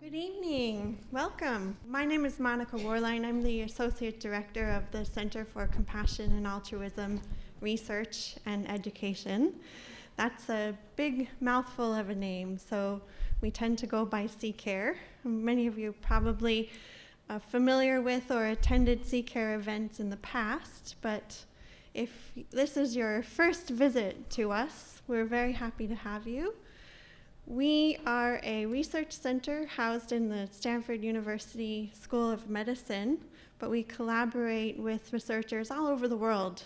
Good evening. Welcome. My name is Monica Warline. I'm the Associate Director of the Center for Compassion and Altruism Research and Education. That's a big mouthful of a name, so we tend to go by CCARE. Many of you probably are familiar with or attended CCARE events in the past, but if this is your first visit to us, we're very happy to have you. We are a research center housed in the Stanford University School of Medicine, but we collaborate with researchers all over the world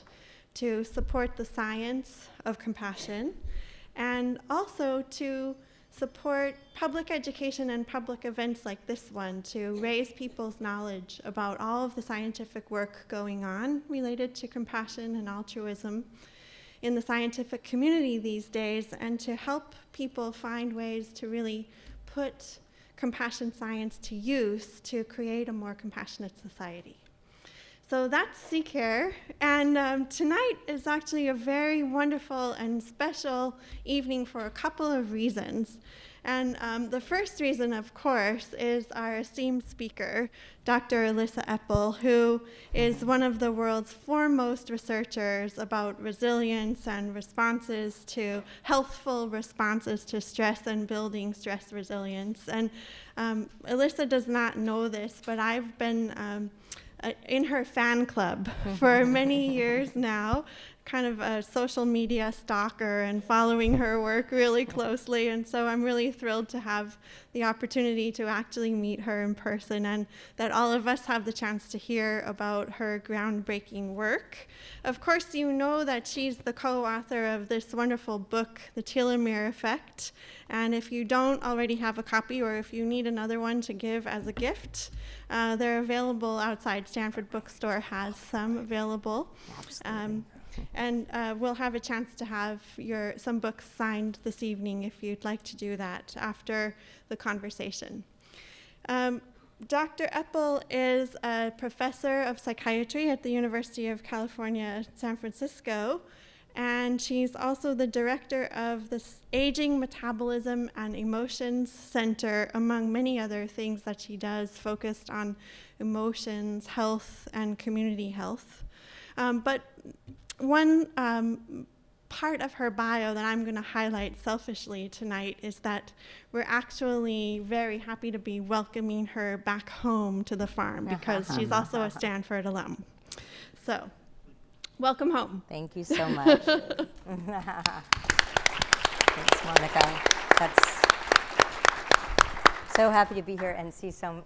to support the science of compassion and also to support public education and public events like this one to raise people's knowledge about all of the scientific work going on related to compassion and altruism in the scientific community these days, and to help people find ways to really put compassion science to use to create a more compassionate society. So that's CCARE, and tonight is actually a very wonderful and special evening for a couple of reasons. And the first reason, of course, is our esteemed speaker, Dr. Elissa Epel, who is one of the world's foremost researchers about resilience and healthful responses to stress and building stress resilience. And Elissa does not know this, but I've been in her fan club for many years now, kind of a social media stalker and following her work really closely, and so I'm really thrilled to have the opportunity to actually meet her in person and that all of us have the chance to hear about her groundbreaking work. Of course, you know that she's the co-author of this wonderful book, The Telomere Effect, and if you don't already have a copy or if you need another one to give as a gift, they're available outside. Stanford Bookstore has some available. And we'll have a chance to have some books signed this evening if you'd like to do that after the conversation. Dr. Epel is a professor of psychiatry at the University of California, San Francisco, and she's also the director of the Aging, Metabolism, and Emotions Center, among many other things that she does focused on emotions, health, and community health. But one part of her bio that I'm going to highlight selfishly tonight is that we're actually very happy to be welcoming her back home to the farm because she's also a Stanford alum. So, welcome home. Thank you so much. Thanks, Monica. That's so happy to be here and see some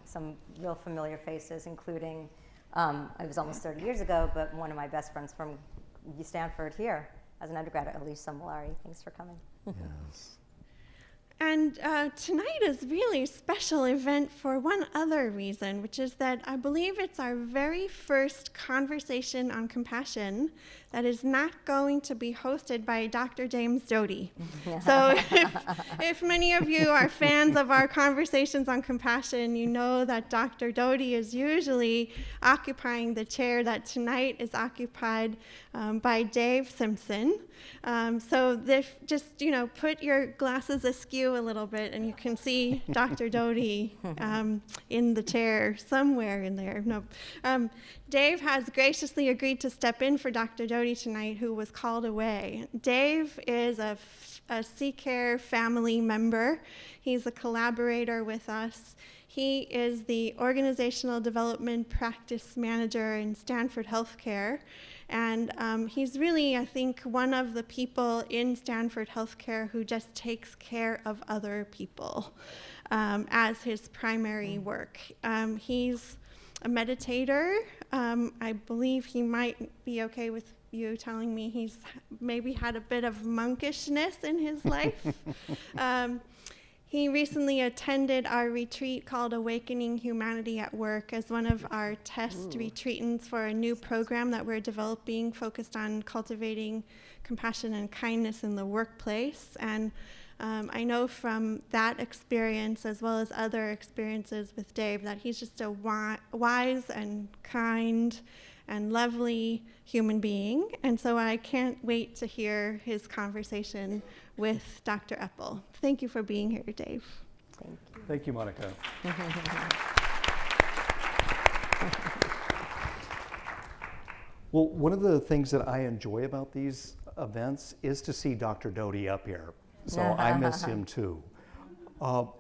real familiar faces, including, it was almost 30 years ago, but one of my best friends from Stanford here as an undergrad, Elissa Epel. Thanks for coming. Yes. And tonight is really a special event for one other reason, which is that I believe it's our very first conversation on compassion that is not going to be hosted by Dr. James Doty. So if many of you are fans of our conversations on compassion, you know that Dr. Doty is usually occupying the chair that tonight is occupied by Dave Simpson. So just put your glasses askew a little bit and you can see Dr. Doty in the chair somewhere in there. No. Dave has graciously agreed to step in for Dr. Doty tonight, who was called away. Dave is a CCARE family member. He's a collaborator with us. He is the Organizational Development Practice Manager in Stanford Healthcare. And he's really, I think, one of the people in Stanford Healthcare who just takes care of other people as his primary work. He's a meditator. I believe he might be okay with you telling me he's maybe had a bit of monkishness in his life. He recently attended our retreat called Awakening Humanity at Work as one of our test retreatants for a new program that we're developing focused on cultivating compassion and kindness in the workplace. And I know from that experience, as well as other experiences with Dave, that he's just a wise and kind and lovely human being. And so I can't wait to hear his conversation with Dr. Epel. Thank you for being here, Dave. Thank you. Thank you, Monica. Well, one of the things that I enjoy about these events is to see Dr. Doty up here. So I miss him too. Well,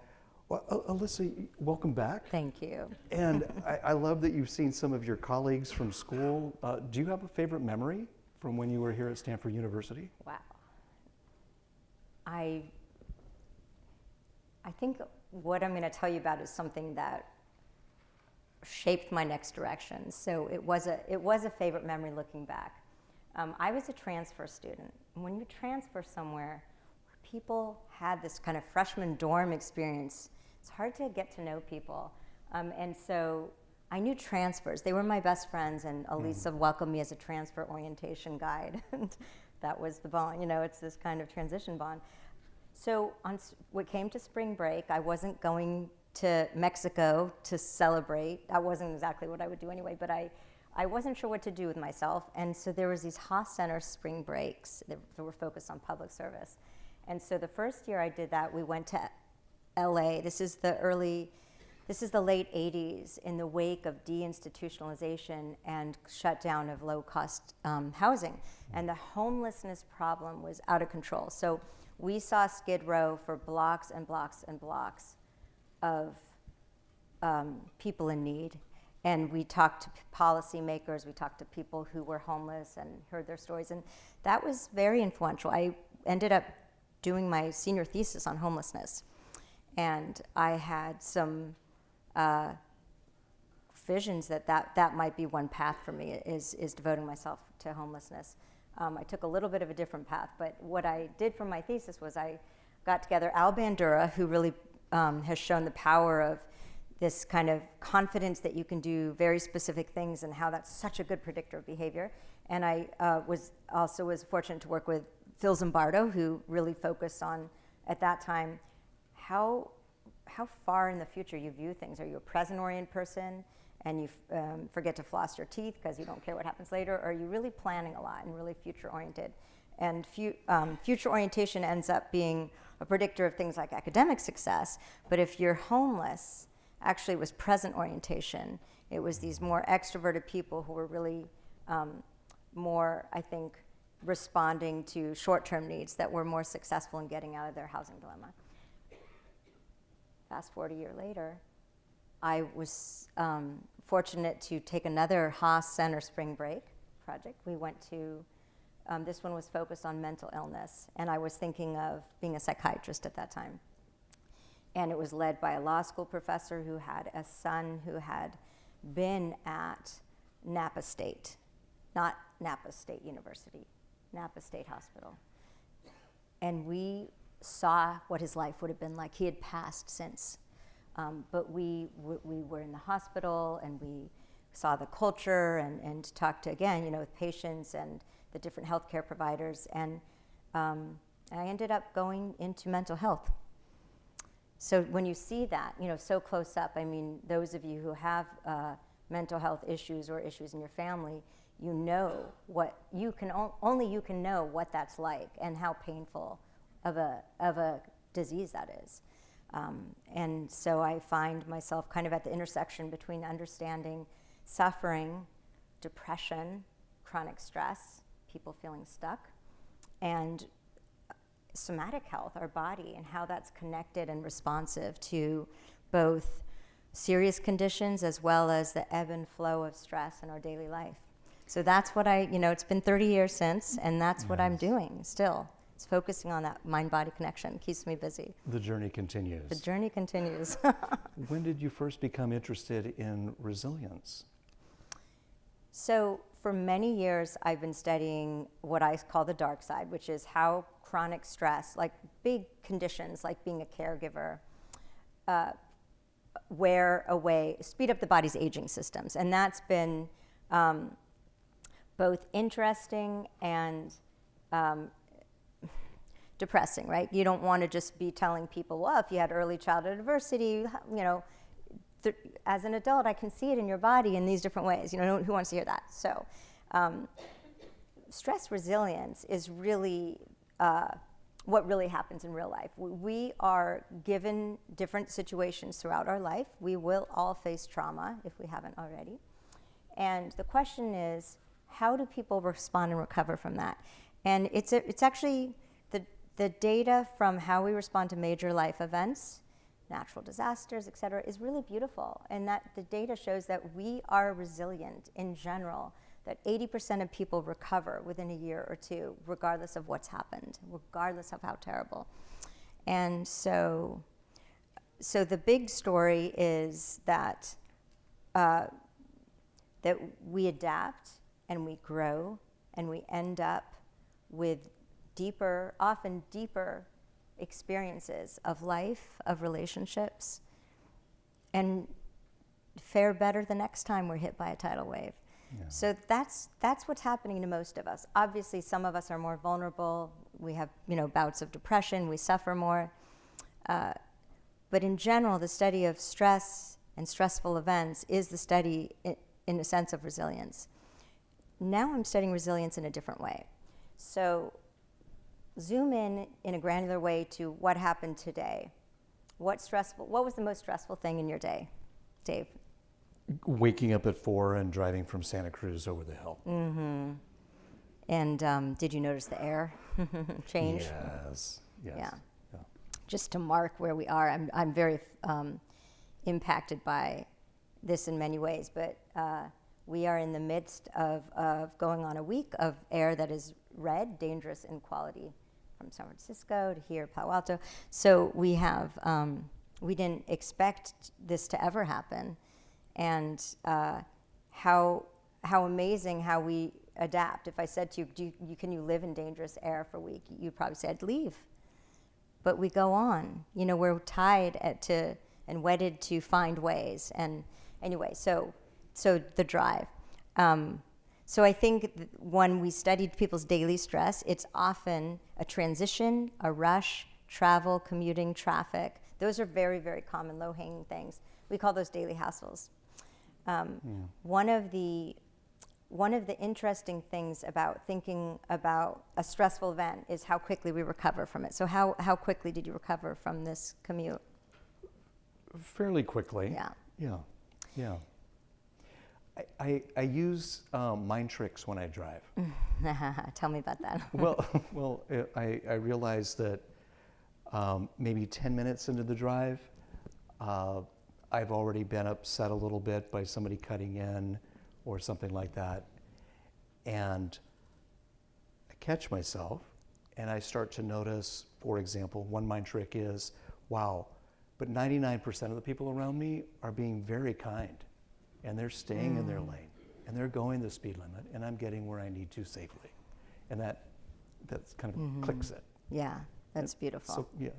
Elissa, welcome back. Thank you. And I love that you've seen some of your colleagues from school. Do you have a favorite memory from when you were here at Stanford University? Wow. I think what I'm going to tell you about is something that shaped my next direction. So it was a favorite memory looking back. I was a transfer student. When you transfer somewhere, people had this kind of freshman dorm experience. It's hard to get to know people. And so I knew transfers. They were my best friends, and Elissa welcomed me as a transfer orientation guide. And that was the bond, it's this kind of transition bond. So when it came to spring break, I wasn't going to Mexico to celebrate. That wasn't exactly what I would do anyway, but I wasn't sure what to do with myself. And so there was these Haas Center spring breaks that were focused on public service. And so the first year I did that, we went to LA. This is the late 80s, in the wake of deinstitutionalization and shutdown of low-cost housing. And the homelessness problem was out of control. So we saw Skid Row for blocks and blocks and blocks of people in need. And we talked to policymakers, we talked to people who were homeless and heard their stories. And that was very influential. I ended up doing my senior thesis on homelessness. And I had some visions that might be one path for me, is devoting myself to homelessness. I took a little bit of a different path, but what I did for my thesis was I got together Al Bandura, who really has shown the power of this kind of confidence that you can do very specific things and how that's such a good predictor of behavior. And I was fortunate to work with Phil Zimbardo, who really focused on, at that time, how far in the future you view things. Are you a present-oriented person and you forget to floss your teeth because you don't care what happens later? Or are you really planning a lot and really future-oriented? And future orientation ends up being a predictor of things like academic success. But if you're homeless, actually it was present orientation. It was these more extroverted people who were really more, I think, responding to short-term needs that were more successful in getting out of their housing dilemma. Fast forward a year later, I was fortunate to take another Haas Center spring break project. We went to, this one was focused on mental illness, and I was thinking of being a psychiatrist at that time. And it was led by a law school professor who had a son who had been at Napa State, not Napa State University, Napa State Hospital. And we saw what his life would have been like. He had passed since. But we were in the hospital, and we saw the culture and talked to, again, with patients and the different healthcare providers. And I ended up going into mental health. So when you see that, so close up, I mean, those of you who have mental health issues or issues in your family, you know what you can, only you can know what that's like and how painful of a disease that is. And so I find myself kind of at the intersection between understanding suffering, depression, chronic stress, people feeling stuck, and somatic health, our body, and how that's connected and responsive to both serious conditions as well as the ebb and flow of stress in our daily life. So that's what it's been 30 years since, and that's what I'm doing still. It's focusing on that mind-body connection. Keeps me busy. The journey continues. The journey continues. When did you first become interested in resilience? So for many years, I've been studying what I call the dark side, which is how chronic stress, like big conditions like being a caregiver, speed up the body's aging systems. And that's been both interesting and depressing, right? You don't want to just be telling people, well, if you had early childhood adversity, as an adult, I can see it in your body in these different ways. Who wants to hear that? So stress resilience is really what really happens in real life. We are given different situations throughout our life. We will all face trauma if we haven't already. And the question is, how do people respond and recover from that? And it's actually the data from how we respond to major life events, natural disasters, et cetera, is really beautiful. And that the data shows that we are resilient in general, that 80% of people recover within a year or two, regardless of what's happened, regardless of how terrible. And so the big story is that that we adapt and we grow and we end up with often deeper experiences of life, of relationships, and fare better the next time we're hit by a tidal wave. Yeah. So that's what's happening to most of us. Obviously, some of us are more vulnerable. We have bouts of depression. We suffer more. But in general, the study of stress and stressful events is the study, in a sense, of resilience. Now I'm studying resilience in a different way. So zoom in a granular way to what happened today. What was the most stressful thing in your day, Dave? Waking up at 4 and driving from Santa Cruz over the hill. Mm-hmm. And did you notice the air change? Yes. Yeah. Just to mark where we are, I'm very impacted by this in many ways, but we are in the midst of going on a week of air that is red, dangerous in quality, from San Francisco to here, Palo Alto. So we have, we didn't expect this to ever happen. And how amazing how we adapt. If I said to you, can you live in dangerous air for a week? You'd probably say, I'd leave. But we go on. We're tied and wedded to find ways. And anyway, so the drive. So I think when we studied people's daily stress, it's often a transition, a rush, travel, commuting, traffic. Those are very, very common low-hanging things. We call those daily hassles. One of the interesting things about thinking about a stressful event is how quickly we recover from it. So how quickly did you recover from this commute? Fairly quickly. Yeah. I use mind tricks when I drive. Tell me about that. Well, I realized that maybe 10 minutes into the drive, I've already been upset a little bit by somebody cutting in or something like that. And I catch myself and I start to notice, for example, one mind trick is, wow, but 99% of the people around me are being very kind. And they're staying in their lane, and they're going the speed limit, and I'm getting where I need to safely. And that's kind of clicks it. Yeah, that's beautiful. So, yeah.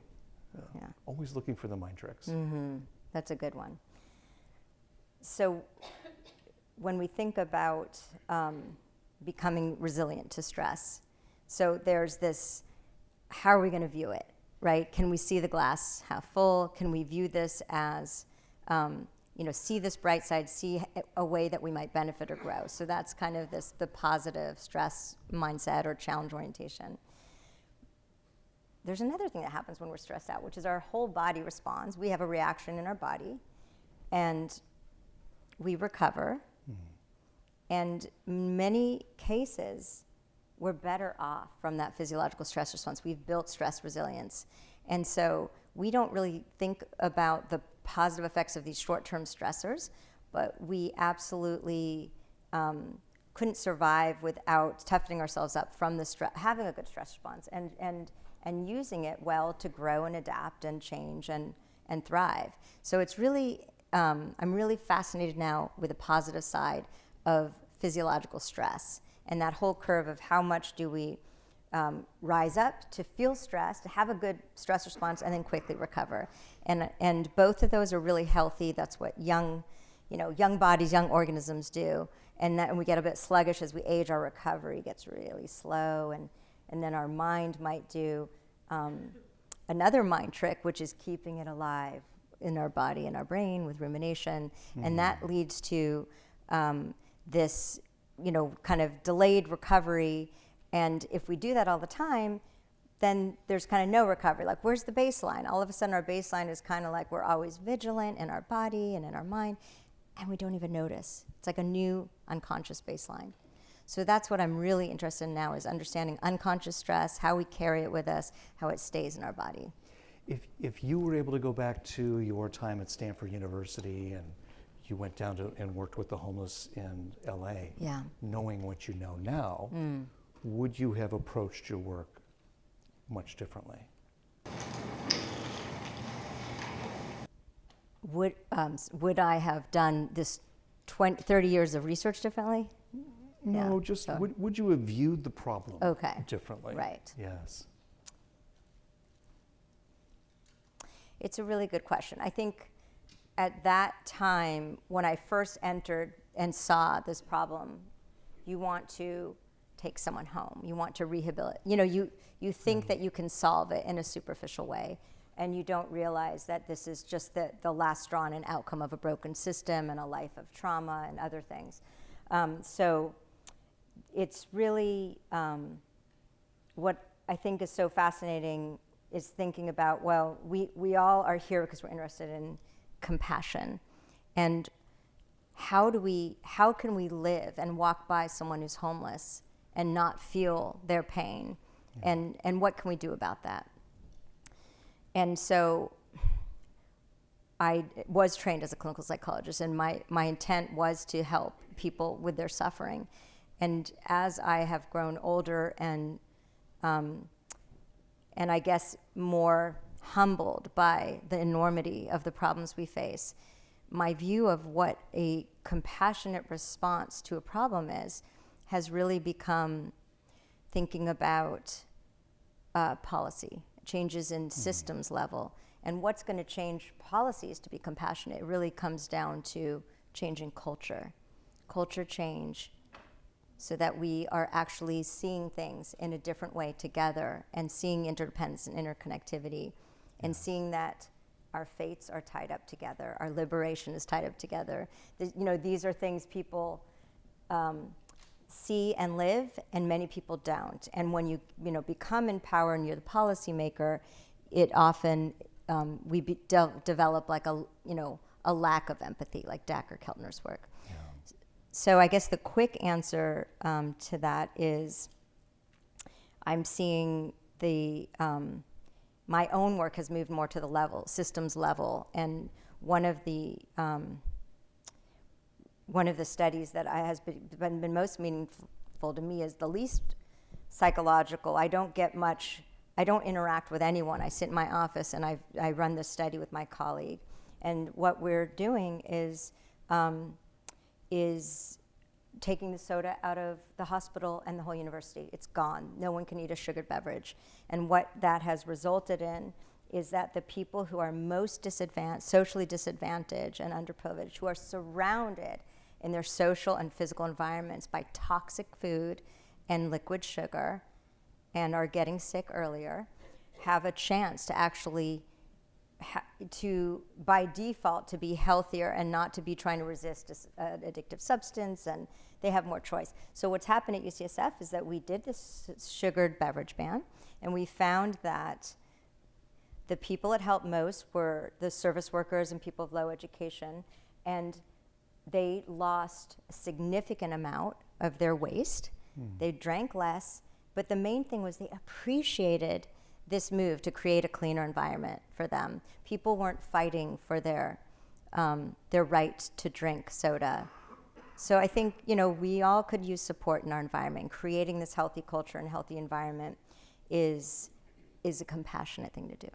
Always looking for the mind tricks. That's a good one. So when we think about becoming resilient to stress, so there's this, how are we going to view it, right? Can we see the glass half full? Can we view this as see this bright side, see a way that we might benefit or grow. So that's kind of the positive stress mindset or challenge orientation. There's another thing that happens when we're stressed out, which is our whole body responds. We have a reaction in our body, and we recover. And in many cases, we're better off from that physiological stress response. We've built stress resilience. And so we don't really think about the positive effects of these short-term stressors, but we absolutely couldn't survive without toughening ourselves up from the having a good stress response and using it well to grow and adapt and change and thrive. So it's really, I'm really fascinated now with the positive side of physiological stress and that whole curve of how much do we rise up to feel stress, to have a good stress response, and then quickly recover. And both of those are really healthy. That's what young bodies, young organisms do. And we get a bit sluggish as we age. Our recovery gets really slow, and then our mind might do another mind trick, which is keeping it alive in our body and our brain with rumination, and that leads to this, kind of delayed recovery. And if we do that all the time, then there's kind of no recovery. Like, where's the baseline? All of a sudden, our baseline is kind of like we're always vigilant in our body and in our mind, and we don't even notice. It's like a new unconscious baseline. So that's what I'm really interested in now, is understanding unconscious stress, how we carry it with us, how it stays in our body. If you were able to go back to your time at Stanford University and you went down to and worked with the homeless in LA, knowing what you know now, would you have approached your work much differently? Would I have done this 30 years of research differently? No, just would you have viewed the problem differently? Right. Yes. It's a really good question. I think at that time, when I first entered and saw this problem, you want to take someone home. You want to rehabilitate. You know, you think that you can solve it in a superficial way, and you don't realize that this is just the last straw and an outcome of a broken system and a life of trauma and other things. So it's really what I think is so fascinating is thinking about, well, we all are here because we're interested in compassion, and how can we live and walk by someone who's homeless and not feel their pain, and what can we do about that? And so I was trained as a clinical psychologist, and my intent was to help people with their suffering. And as I have grown older and I guess more humbled by the enormity of the problems we face, my view of what a compassionate response to a problem is has really become thinking about policy, changes in systems level. And what's going to change policies to be compassionate? It really comes down to changing culture change, so that we are actually seeing things in a different way together, and seeing interdependence and interconnectivity, and seeing that our fates are tied up together, our liberation is tied up together. These are things people see and live, and many people don't. And when you become in power and you're the policymaker, it often we develop like a lack of empathy, like Dacher Keltner's work. Yeah. So I guess the quick answer to that is, I'm seeing my own work has moved more to the systems level, and one of the studies that has been most meaningful to me is the least psychological. I don't interact with anyone. I sit in my office and I run this study with my colleague, and what we're doing is taking the soda out of the hospital and the whole university. It's gone. No one can eat a sugared beverage. And what that has resulted in is that the people who are most disadvantaged, socially disadvantaged and underprivileged, who are surrounded in their social and physical environments by toxic food and liquid sugar and are getting sick earlier, have a chance to actually by default to be healthier and not to be trying to resist an addictive substance, and they have more choice. So what's happened at UCSF is that we did this sugared beverage ban, and we found that the people it helped most were the service workers and people of low education, and they lost a significant amount of their waste. They drank less, but the main thing was they appreciated this move to create a cleaner environment for them. People weren't fighting for their right to drink soda. So I think we all could use support in our environment. Creating this healthy culture and healthy environment is a compassionate thing to do.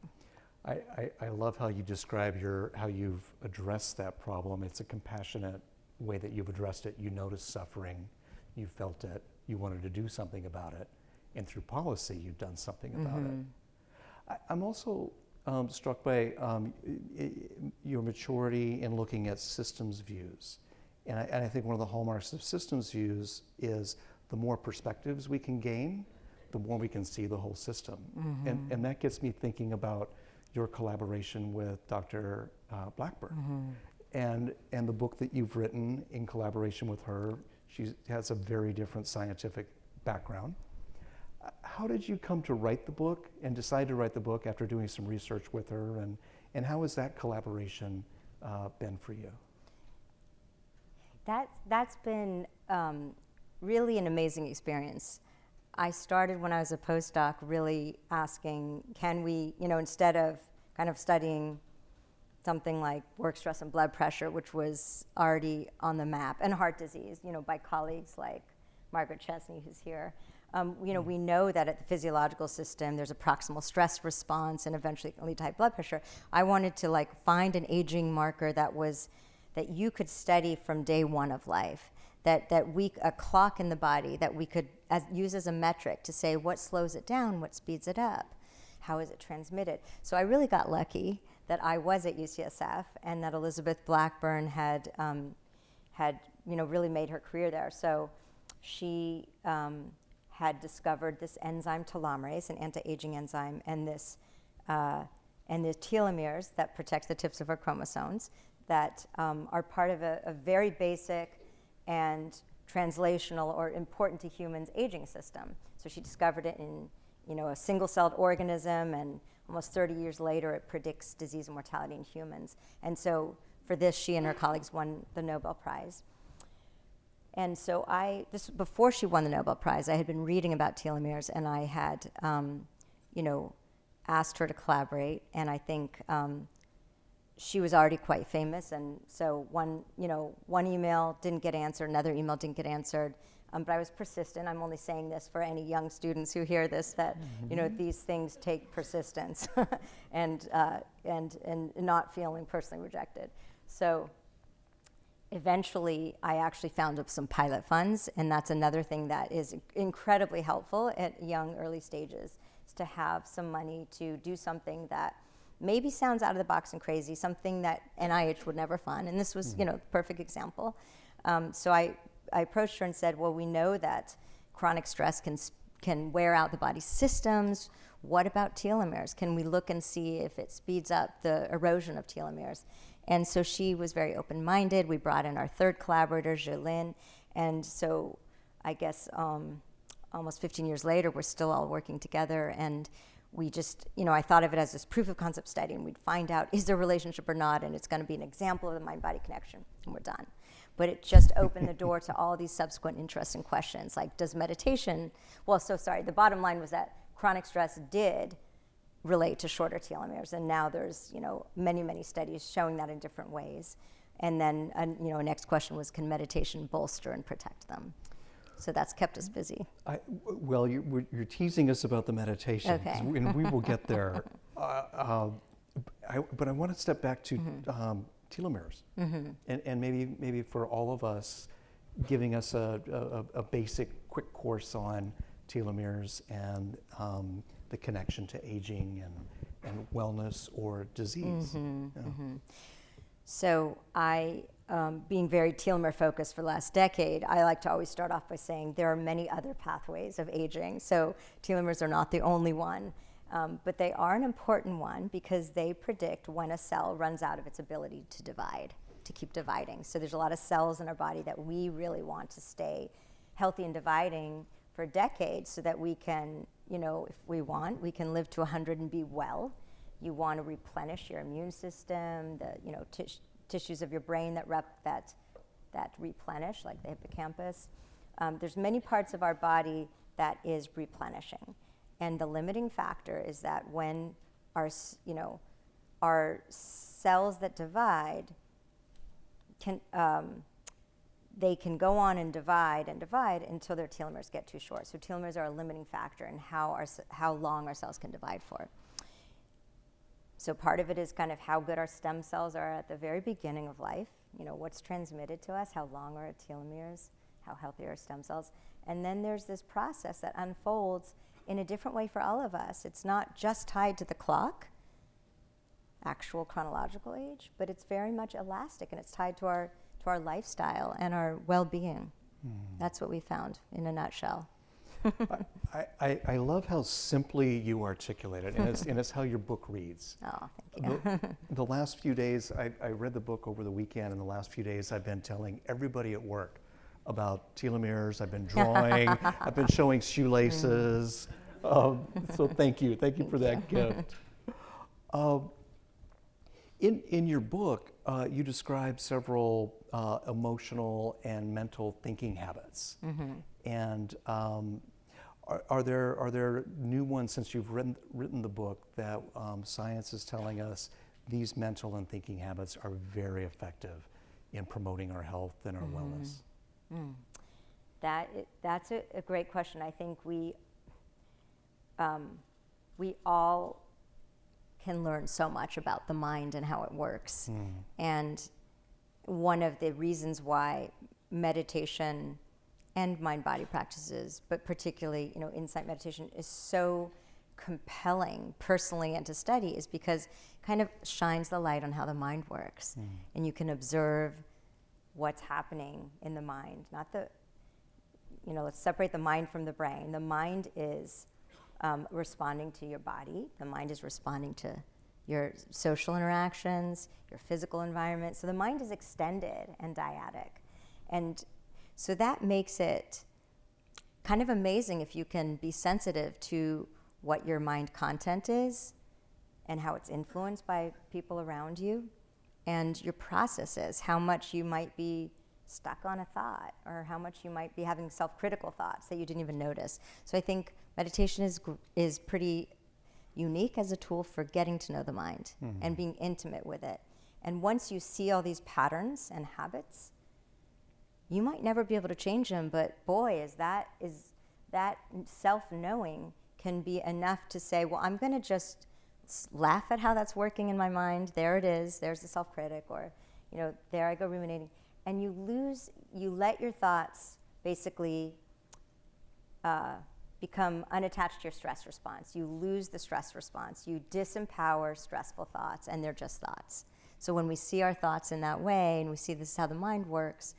I love how you describe how you've addressed that problem. It's a compassionate way that you've addressed it. You noticed suffering, you felt it, you wanted to do something about it, and through policy, you've done something about it. I'm also struck by your maturity in looking at systems views. And I think one of the hallmarks of systems views is the more perspectives we can gain, the more we can see the whole system. And that gets me thinking about your collaboration with Dr. Blackburn and the book that you've written in collaboration with her. She has a very different scientific background. how did you come to write the book and decide to write the book after doing some research with her, and how has that collaboration been for you? That's been really an amazing experience. I started when I was a postdoc really asking, can we, instead of kind of studying something like work stress and blood pressure, which was already on the map, and heart disease, by colleagues like Margaret Chesney, who's here. We know that at the physiological system, there's a proximal stress response and eventually it can lead to high blood pressure. I wanted to find an aging marker that you could study from day one of life, a clock in the body that we could use as a metric to say what slows it down, what speeds it up, how is it transmitted. So I really got lucky that I was at UCSF and that Elizabeth Blackburn had really made her career there. So she had discovered this enzyme telomerase, an anti-aging enzyme, and the telomeres that protect the tips of our chromosomes that are part of a very basic and translational or important to humans aging system. So she discovered it in a single-celled organism, and almost 30 years later it predicts disease and mortality in humans. And so for this, she and her colleagues won the Nobel Prize. And so before she won the Nobel Prize, I had been reading about telomeres, and I had, asked her to collaborate, and I think she was already quite famous, and so one email didn't get answered, another email didn't get answered, but I was persistent. I'm only saying this for any young students who hear this, that these things take persistence and not feeling personally rejected. So eventually, I actually found some pilot funds, and that's another thing that is incredibly helpful at young, early stages, is to have some money to do something that maybe sounds out of the box and crazy, something that NIH would never fund, and this was, the perfect example. So I approached her and said, well, we know that chronic stress can wear out the body's systems. What about telomeres? Can we look and see if it speeds up the erosion of telomeres? And so she was very open-minded. We brought in our third collaborator, Jelin, and so I guess almost 15 years later, we're still all working together, and we just, I thought of it as this proof of concept study, and we'd find out, is there a relationship or not, and it's going to be an example of the mind-body connection, and we're done. But it just opened the door to all these subsequent interesting questions, like does meditation, the bottom line was that chronic stress did relate to shorter telomeres, and now there's, many, many studies showing that in different ways. And then, next question was, can meditation bolster and protect them? So that's kept us busy. You're teasing us about the meditation, okay. And we will get there. But I want to step back to telomeres, and maybe for all of us, giving us a basic, quick course on telomeres and the connection to aging and wellness or disease. So I, being very telomere focused for the last decade, I like to always start off by saying there are many other pathways of aging. So telomeres are not the only one, but they are an important one because they predict when a cell runs out of its ability to divide, to keep dividing. So there's a lot of cells in our body that we really want to stay healthy and dividing for decades so that we can, if we want, we can live to 100 and be well. You want to replenish your immune system, the tissues of your brain that replenish, like the hippocampus. There's many parts of our body that is replenishing, and the limiting factor is that when our cells that divide they can go on and divide until their telomeres get too short. So telomeres are a limiting factor in how long our cells can divide for. So part of it is kind of how good our stem cells are at the very beginning of life, what's transmitted to us, how long are our telomeres, how healthy are our stem cells. And then there's this process that unfolds in a different way for all of us. It's not just tied to the clock, actual chronological age, but it's very much elastic, and it's tied to our lifestyle and our well-being. That's what we found in a nutshell. I love how simply you articulate it, and it's how your book reads. Oh, thank you. The last few days, I read the book over the weekend, and the last few days I've been telling everybody at work about telomeres. I've been drawing, I've been showing shoelaces. So thank you for that gift. In your book, you describe several emotional and mental thinking habits. And are there new ones since you've written the book that science is telling us these mental and thinking habits are very effective in promoting our health and our wellness? That's a great question. I think we all can learn so much about the mind and how it works. And one of the reasons why meditation and mind-body practices, but particularly, insight meditation is so compelling personally and to study is because it kind of shines the light on how the mind works. And you can observe what's happening in the mind. Let's separate the mind from the brain. The mind is responding to your body. The mind is responding to your social interactions, your physical environment. So the mind is extended and dyadic. And so that makes it kind of amazing if you can be sensitive to what your mind content is and how it's influenced by people around you and your processes, how much you might be stuck on a thought or how much you might be having self-critical thoughts that you didn't even notice. So I think meditation is pretty unique as a tool for getting to know the mind and being intimate with it. And once you see all these patterns and habits, you might never be able to change them, but boy, is that self-knowing can be enough to say, well, I'm going to just laugh at how that's working in my mind. There it is. There's the self-critic, or, there I go ruminating. And you let your thoughts basically become unattached to your stress response. You lose the stress response. You disempower stressful thoughts, and they're just thoughts. So when we see our thoughts in that way, and we see this is how the mind works,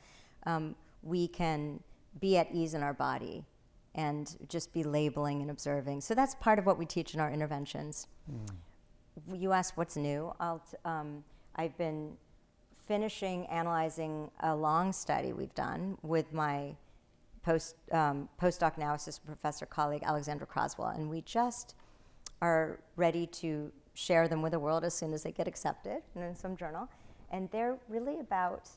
we can be at ease in our body and just be labeling and observing. So that's part of what we teach in our interventions. You asked what's new. I've been finishing analyzing a long study we've done with my postdoc now assistant professor colleague Alexandra Croswell, and we just are ready to share them with the world as soon as they get accepted in some journal. And they're really about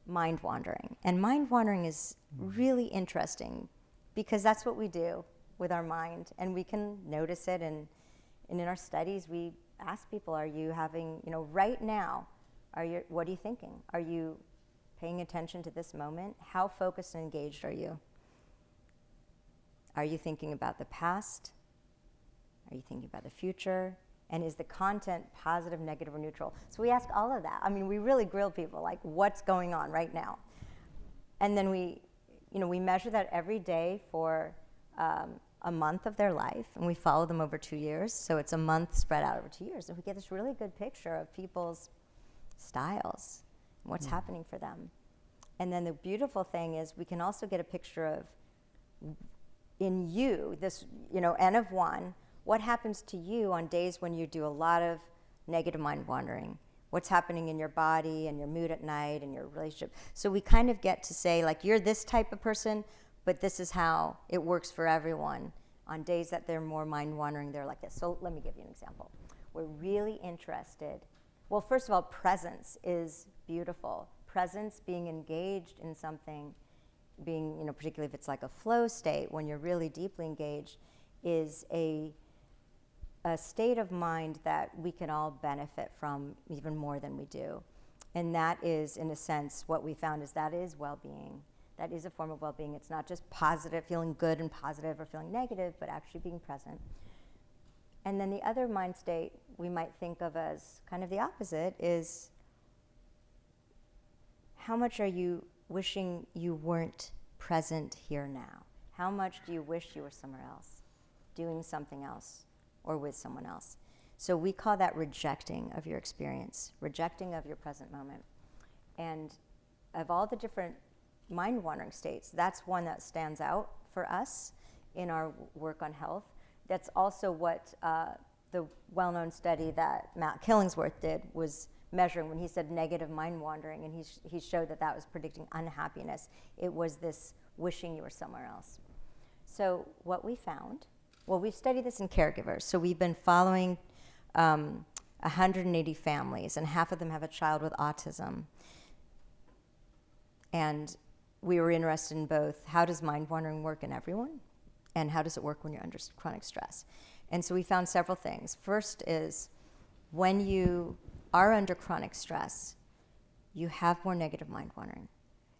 mind wandering. And mind wandering is really interesting because that's what we do with our mind, and we can notice it. And in our studies, we ask people, are you having, right now, what are you thinking? Are you paying attention to this moment? How focused and engaged are you? Are you thinking about the past? Are you thinking about the future? And is the content positive, negative, or neutral? So we ask all of that. I mean, we really grill people, like, what's going on right now? And then we measure that every day for a month of their life, and we follow them over 2 years. So it's a month spread out over 2 years, and we get this really good picture of people's styles, and what's happening for them. And then the beautiful thing is we can also get a picture of, in you, this, N of 1, what happens to you on days when you do a lot of negative mind wandering? What's happening in your body and your mood at night and your relationship? So we kind of get to say, like, you're this type of person, but this is how it works for everyone. On days that they're more mind wandering, they're like this. So let me give you an example. We're really interested. Well, first of all, presence is beautiful. Presence, being engaged in something, being, particularly if it's like a flow state, when you're really deeply engaged, is a state of mind that we can all benefit from even more than we do. And that is, in a sense, what we found is that is well-being. That is a form of well-being. It's not just positive, feeling good and positive, or feeling negative, but actually being present. And then the other mind state we might think of as kind of the opposite is, how much are you wishing you weren't present here now? How much do you wish you were somewhere else, doing something else, or with someone else? So we call that rejecting of your experience, rejecting of your present moment. And of all the different mind-wandering states, that's one that stands out for us in our work on health. That's also what the well-known study that Matt Killingsworth did was measuring when he said negative mind-wandering, and he showed that was predicting unhappiness. It was this wishing you were somewhere else. So what we found Well, we've studied this in caregivers. So we've been following 180 families, and half of them have a child with autism. And we were interested in both how does mind wandering work in everyone, and how does it work when you're under chronic stress. And so we found several things. First is when you are under chronic stress, you have more negative mind wandering.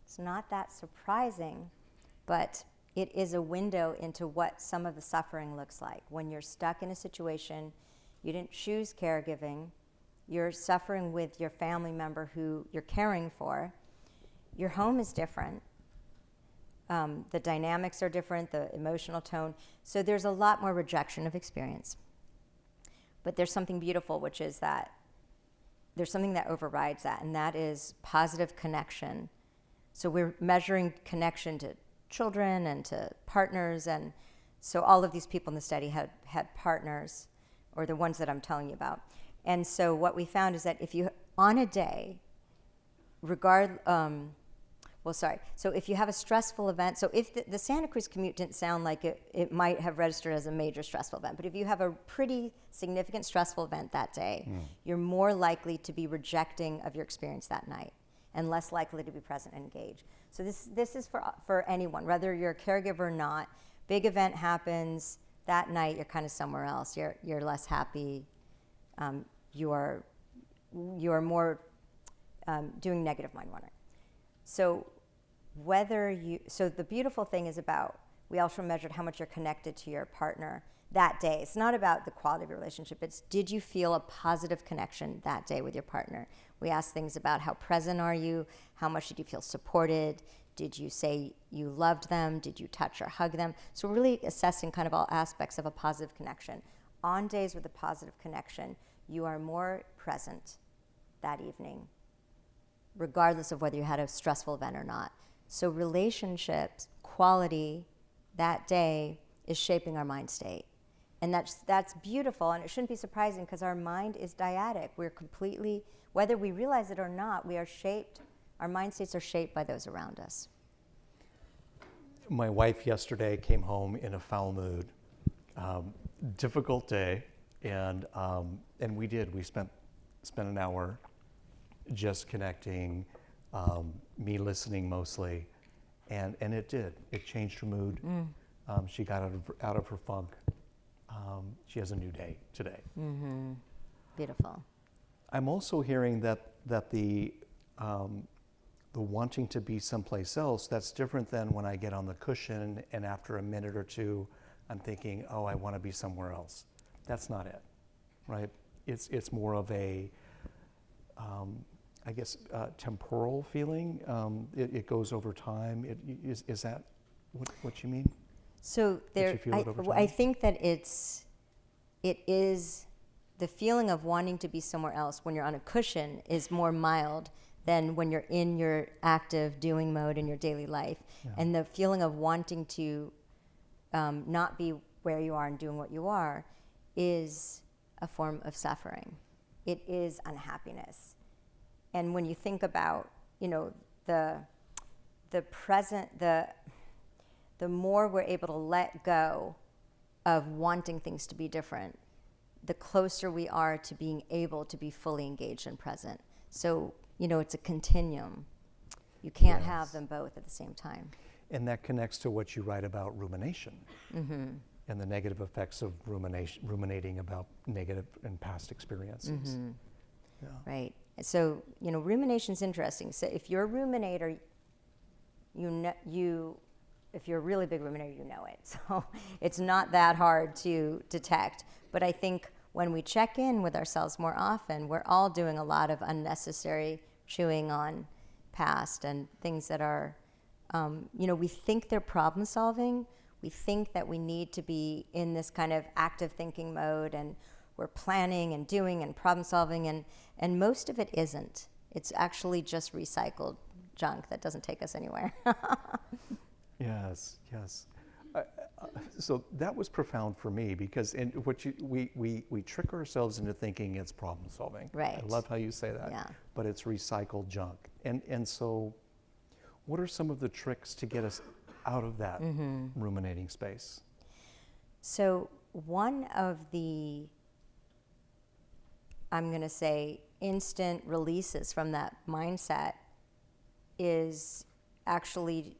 It's not that surprising, but it is a window into what some of the suffering looks like. When you're stuck in a situation, you didn't choose caregiving, you're suffering with your family member who you're caring for, your home is different, the dynamics are different, the emotional tone, so there's a lot more rejection of experience. But there's something beautiful, which is that there's something that overrides that, and that is positive connection. So we're measuring connection to children and to partners, and so all of these people in the study had partners, or the ones that I'm telling you about. And so what we found is that if you, on a day, so if you have a stressful event, so if the Santa Cruz commute didn't sound like it might have registered as a major stressful event, but if you have a pretty significant stressful event that day, you're more likely to be rejecting of your experience that night and less likely to be present and engaged. So this is for anyone, whether you're a caregiver or not. Big event happens, that night you're kind of somewhere else. You're less happy. You are more doing negative mind wandering. So the beautiful thing is we also measured how much you're connected to your partner that day. It's not about the quality of your relationship, it's did you feel a positive connection that day with your partner? We asked things about how present are you, how much did you feel supported, did you say you loved them, did you touch or hug them? So we're really assessing kind of all aspects of a positive connection. On days with a positive connection, you are more present that evening, regardless of whether you had a stressful event or not. So relationships, quality, that day is shaping our mind state. And that's beautiful, and it shouldn't be surprising because our mind is dyadic. We're completely, whether we realize it or not, our mind states are shaped by those around us. My wife yesterday came home in a foul mood. Difficult day, and we spent an hour just connecting, me listening mostly, and it changed her mood. She got out of her funk. She has a new day today. Mm-hmm. Beautiful. I'm also hearing that the wanting to be someplace else, that's different than when I get on the cushion and after a minute or two I'm thinking, oh, I want to be somewhere else. That's not it, right? It's more of a temporal feeling. It goes over time. Is that what you mean? So I think that it is the feeling of wanting to be somewhere else when you're on a cushion is more mild than when you're in your active doing mode in your daily life. Yeah. And the feeling of wanting to not be where you are and doing what you are is a form of suffering. It is unhappiness. And when you think about, the more we're able to let go of wanting things to be different, the closer we are to being able to be fully engaged and present. So, it's a continuum. You can't have them both at the same time. And that connects to what you write about rumination, mm-hmm. and the negative effects of ruminating about negative and past experiences. Mm-hmm. Yeah. Right. So, rumination's interesting. So if you're a ruminator, if you're a really big ruminator, you know it. So it's not that hard to detect. But I think when we check in with ourselves more often, we're all doing a lot of unnecessary chewing on past and things that are, we think they're problem solving. We think that we need to be in this kind of active thinking mode, and we're planning and doing and problem solving, and most of it isn't. It's actually just recycled junk that doesn't take us anywhere. Yes. So that was profound for me because we trick ourselves into thinking it's problem solving. Right. I love how you say that. Yeah. But it's recycled junk. And so what are some of the tricks to get us out of that ruminating space? So one of the, I'm going to say, instant releases from that mindset is actually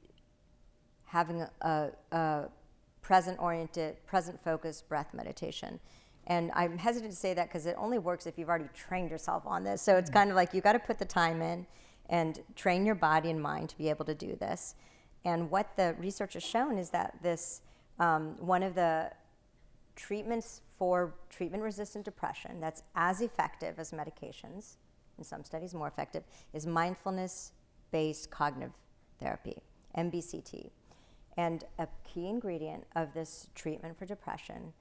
having a present-oriented, present-focused breath meditation. And I'm hesitant to say that because it only works if you've already trained yourself on this. So it's kind of like you got to put the time in and train your body and mind to be able to do this. And what the research has shown is that this, one of the treatments for treatment-resistant depression that's as effective as medications, in some studies more effective, is mindfulness-based cognitive therapy, MBCT. And a key ingredient of this treatment for depression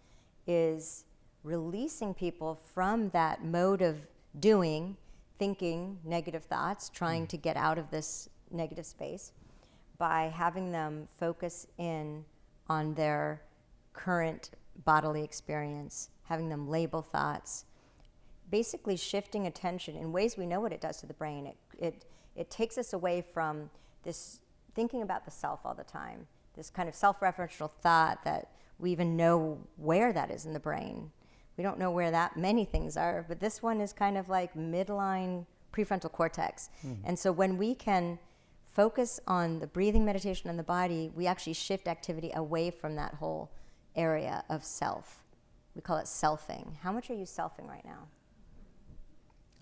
is releasing people from that mode of doing, thinking negative thoughts, trying to get out of this negative space by having them focus in on their current bodily experience, having them label thoughts, basically shifting attention in ways we know what it does to the brain. It takes us away from this thinking about the self all the time, this kind of self-referential thought that we even know where that is in the brain. We don't know where that many things are, but this one is kind of like midline prefrontal cortex. And so when we can focus on the breathing meditation in the body, we actually shift activity away from that whole area of self. We call it selfing. How much are you selfing right now?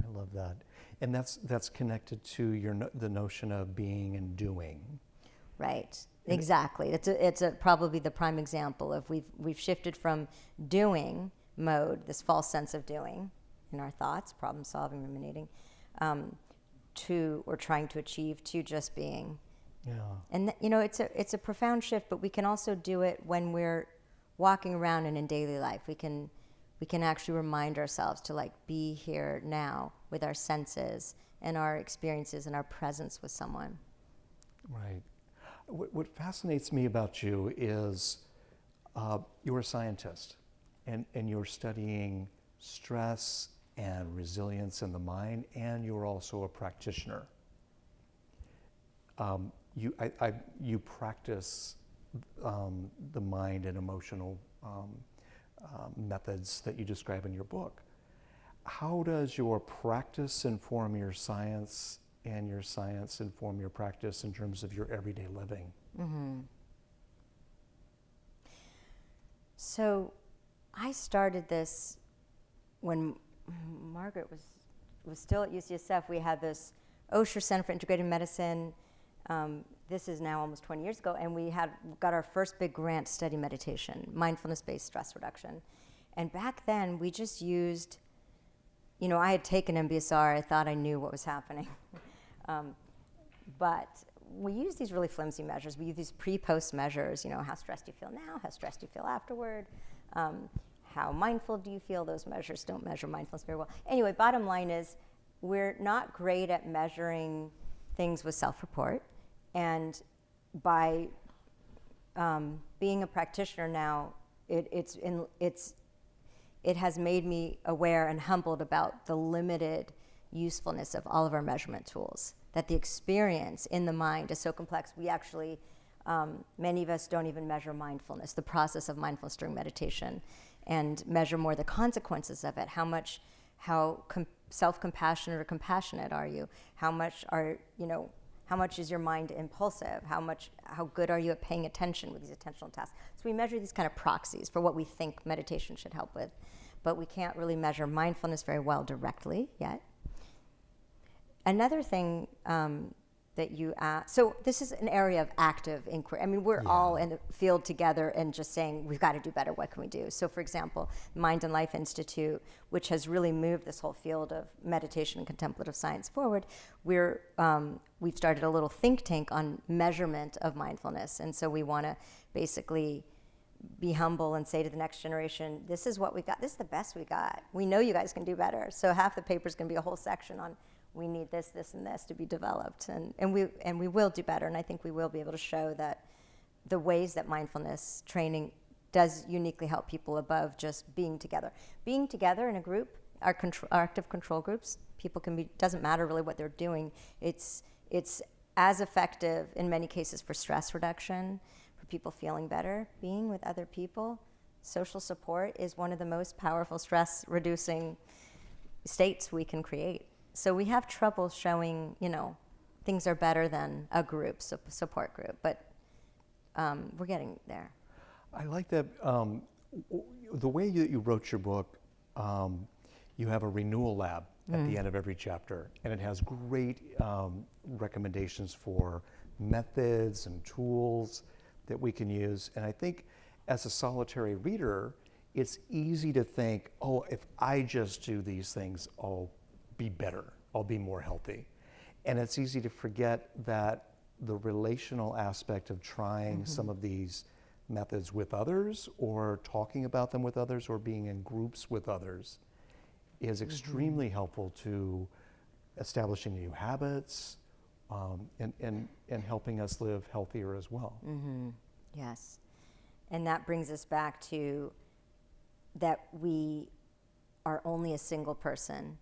I love that. And that's connected to the notion of being and doing. Right. Exactly. It's probably the prime example of we've shifted from doing mode, this false sense of doing in our thoughts, problem solving, ruminating, to or trying to achieve, to just being. Yeah. And it's a profound shift, but we can also do it when we're walking around and in daily life. We can actually remind ourselves to like be here now with our senses and our experiences and our presence with someone. Right. What fascinates me about you is you're a scientist and you're studying stress and resilience in the mind, and you're also a practitioner. You practice the mind and emotional methods that you describe in your book. How does your practice inform your science and your science inform your practice in terms of your everyday living? Mm-hmm. So I started this when Margaret was still at UCSF. We had this Osher Center for Integrative Medicine. This is now almost 20 years ago, and we got our first big grant to study meditation, mindfulness-based stress reduction. And back then, we just used, I had taken MBSR. I thought I knew what was happening. But we use these really flimsy measures. We use these pre-post measures, how stressed do you feel now, how stressed do you feel afterward, how mindful do you feel. Those measures don't measure mindfulness very well. Anyway, bottom line is we're not great at measuring things with self-report. And by being a practitioner now, it has made me aware and humbled about the limited usefulness of all of our measurement tools, that the experience in the mind is so complex. We actually, many of us don't even measure mindfulness, the process of mindfulness during meditation, and measure more the consequences of it. How self-compassionate or compassionate are you? How much is your mind impulsive? How good are you at paying attention with these attentional tasks? So we measure these kind of proxies for what we think meditation should help with, but we can't really measure mindfulness very well directly yet. Another thing that you asked, so this is an area of active inquiry. I mean, we're all in the field together and just saying, we've got to do better, what can we do? So for example, Mind and Life Institute, which has really moved this whole field of meditation and contemplative science forward, we've started a little think tank on measurement of mindfulness. And so we want to basically be humble and say to the next generation, this is what we got, this is the best we got. We know you guys can do better. So half the paper is going to be a whole section on we need this, this, and this to be developed, and we will do better. And I think we will be able to show that the ways that mindfulness training does uniquely help people above just being together. Being together in a group, our active control groups, people can be, doesn't matter really what they're doing. It's as effective in many cases for stress reduction, for people feeling better, being with other people. social support is one of the most powerful stress-reducing states we can create. So we have trouble showing, things are better than a group, support group, but we're getting there. I like that. The way that you wrote your book, you have a renewal lab at the end of every chapter, and it has great recommendations for methods and tools that we can use. And I think as a solitary reader, it's easy to think, oh, if I just do these things, I'll be better, I'll be more healthy. And it's easy to forget that the relational aspect of trying some of these methods with others, or talking about them with others, or being in groups with others is extremely helpful to establishing new habits, and helping us live healthier as well. Yes. And that brings us back to that we are only a single person.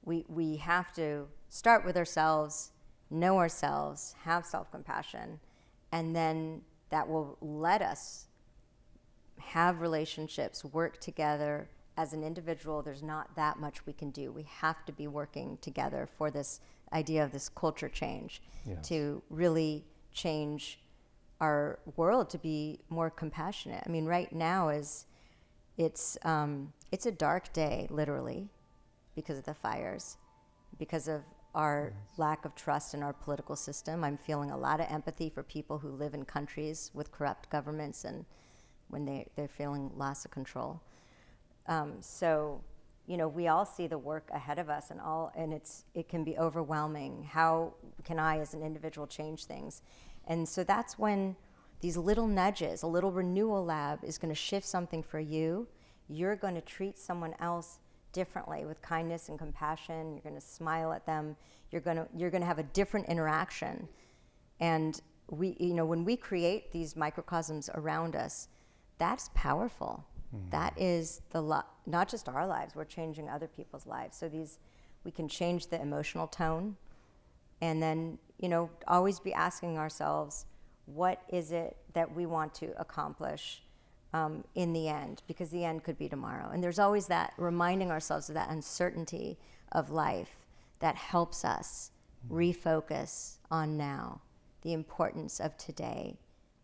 We have to start with ourselves, know ourselves, have self-compassion, and then that will let us have relationships, work together. As an individual, there's not that much we can do. We have to be working together for this idea of this culture change, to really change our world to be more compassionate. I mean, right now it's a dark day, literally, because of the fires, because of our lack of trust in our political system. I'm feeling a lot of empathy for people who live in countries with corrupt governments and when they're feeling loss of control. So, we all see the work ahead of us, and it can be overwhelming. How can I, as an individual, change things? And so that's when these little nudges, a little renewal lab is going to shift something for you. You're going to treat someone else differently with kindness and compassion. You're going to smile at them. You're going to have a different interaction. And when we create these microcosms around us, that's powerful. That is not just our lives, we're changing other people's lives. So we can change the emotional tone, and then, always be asking ourselves, what is it that we want to accomplish in the end? Because the end could be tomorrow. And there's always that reminding ourselves of that uncertainty of life that helps us refocus on now, the importance of today.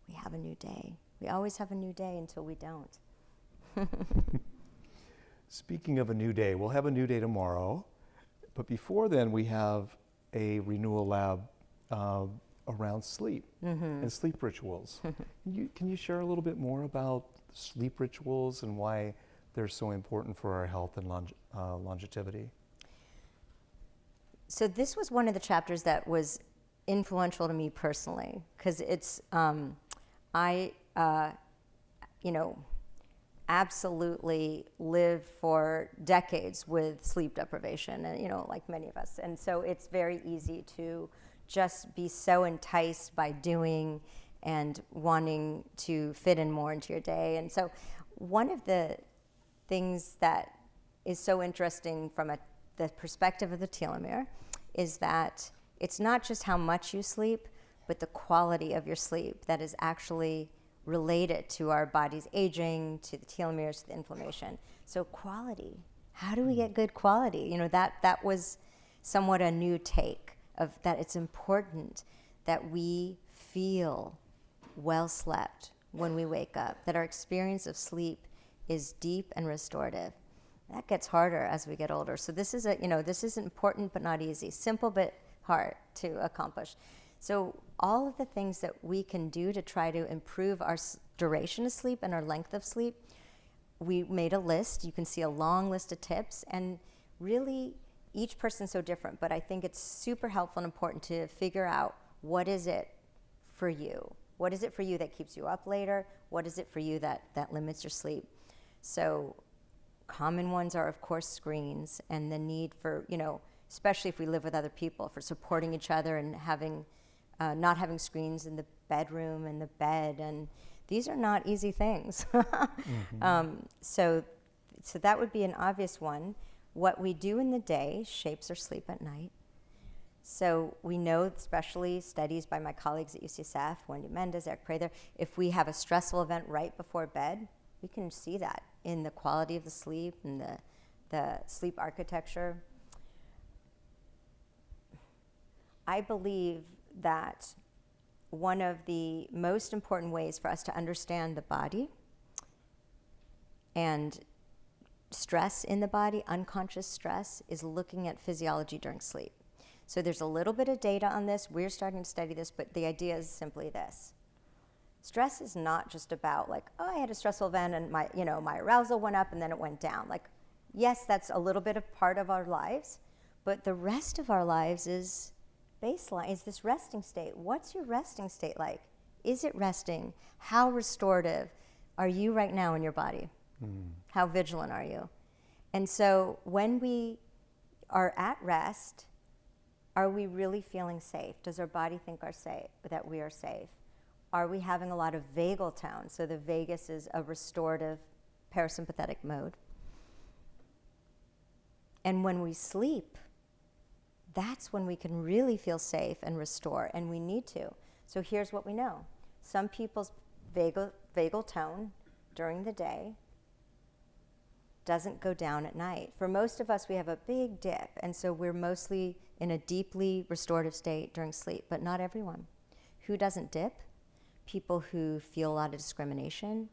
We have a new day. We always have a new day until we don't. Speaking of a new day, we'll have a new day tomorrow, but before then we have a renewal lab around sleep and sleep rituals. Can you share a little bit more about sleep rituals and why they're so important for our health and longevity? So this was one of the chapters that was influential to me personally, because it's absolutely lived for decades with sleep deprivation, and like many of us, and so it's very easy to just be so enticed by doing and wanting to fit in more into your day. And so one of the things that is so interesting from the perspective of the telomere is that it's not just how much you sleep, but the quality of your sleep that is actually related to our body's aging, to the telomeres, to the inflammation. So quality, how do we get good quality? That was somewhat a new take of that. It's important that we feel well slept when we wake up, that our experience of sleep is deep and restorative. That gets harder as we get older. So this is this is important but not easy, simple but hard to accomplish. So all of the things that we can do to try to improve our duration of sleep and our length of sleep, we made a list. You can see a long list of tips, and really each person's so different, but I think it's super helpful and important to figure out what is it for you. What is it for you that keeps you up later? What is it for you that limits your sleep? So common ones are, of course, screens, and the need for, especially if we live with other people, for supporting each other and having not having screens in the bedroom and the bed, and these are not easy things. So that would be an obvious one. What we do in the day shapes our sleep at night. So we know, especially studies by my colleagues at UCSF, Wendy Mendez, Eric Prather, if we have a stressful event right before bed, We can see that in the quality of the sleep and the sleep architecture. I believe that one of the most important ways for us to understand the body and stress in the body, unconscious stress, is looking at physiology during sleep. So there's a little bit of data on this. We're starting to study this, but the idea is simply this. Stress is not just about like, oh, I had a stressful event and my arousal went up and then it went down. Like, yes, that's a little bit of part of our lives, but the rest of our lives is baseline, is this resting state. What's your resting state like? Is it resting? How restorative are you right now in your body? How vigilant are you? And so when we are at rest, are we really feeling safe? Does our body think that we are safe? Are we having a lot of vagal tone? So the vagus is a restorative parasympathetic mode. And when we sleep, that's when we can really feel safe and restore, and we need to. So here's what we know. Some people's vagal tone during the day doesn't go down at night. For most of us, we have a big dip, and so we're mostly in a deeply restorative state during sleep, but not everyone. Who doesn't dip? People who feel a lot of discrimination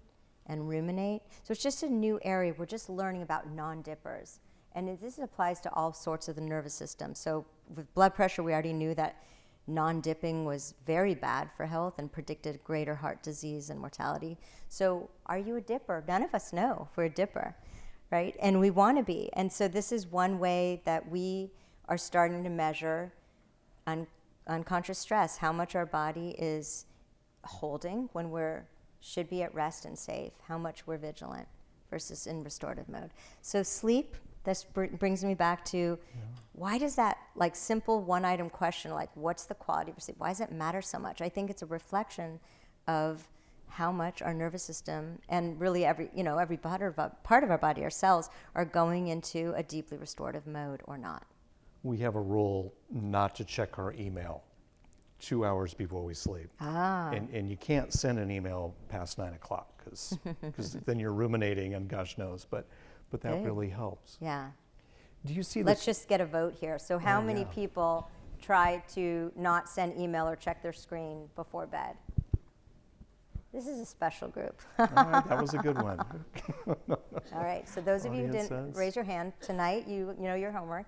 and ruminate. So it's just a new area. We're just learning about non-dippers. And this applies to all sorts of the nervous system. So with blood pressure, we already knew that non-dipping was very bad for health and predicted greater heart disease and mortality. So are you a dipper? None of us know if we're a dipper, right? And we want to be. And so this is one way that we are starting to measure unconscious stress, how much our body is holding when should be at rest and safe, how much we're vigilant versus in restorative mode. So sleep, this brings me back to why does that like simple one item question, like what's the quality of sleep, why does it matter so much? I think it's a reflection of how much our nervous system and really every part of our body, our cells, are going into a deeply restorative mode or not. We have a rule not to check our email 2 hours before we sleep. And you can't send an email past 9 o'clock because then you're ruminating and gosh knows, but that really helps. Yeah. Do you see Let's just get a vote here. So how many people try to not send email or check their screen before bed? This is a special group. All right, that was a good one. All right, so those of you who didn't raise your hand tonight, you know your homework.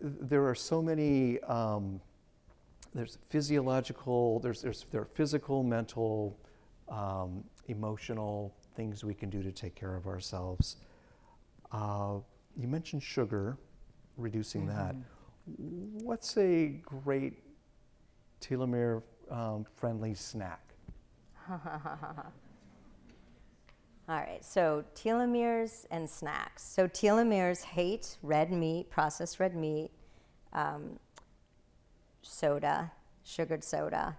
There are so many. There's physiological. There are physical, mental, emotional things we can do to take care of ourselves. You mentioned sugar, reducing that. What's a great telomere friendly snack? All right, so telomeres and snacks. So telomeres hate red meat, processed red meat, soda, sugared soda.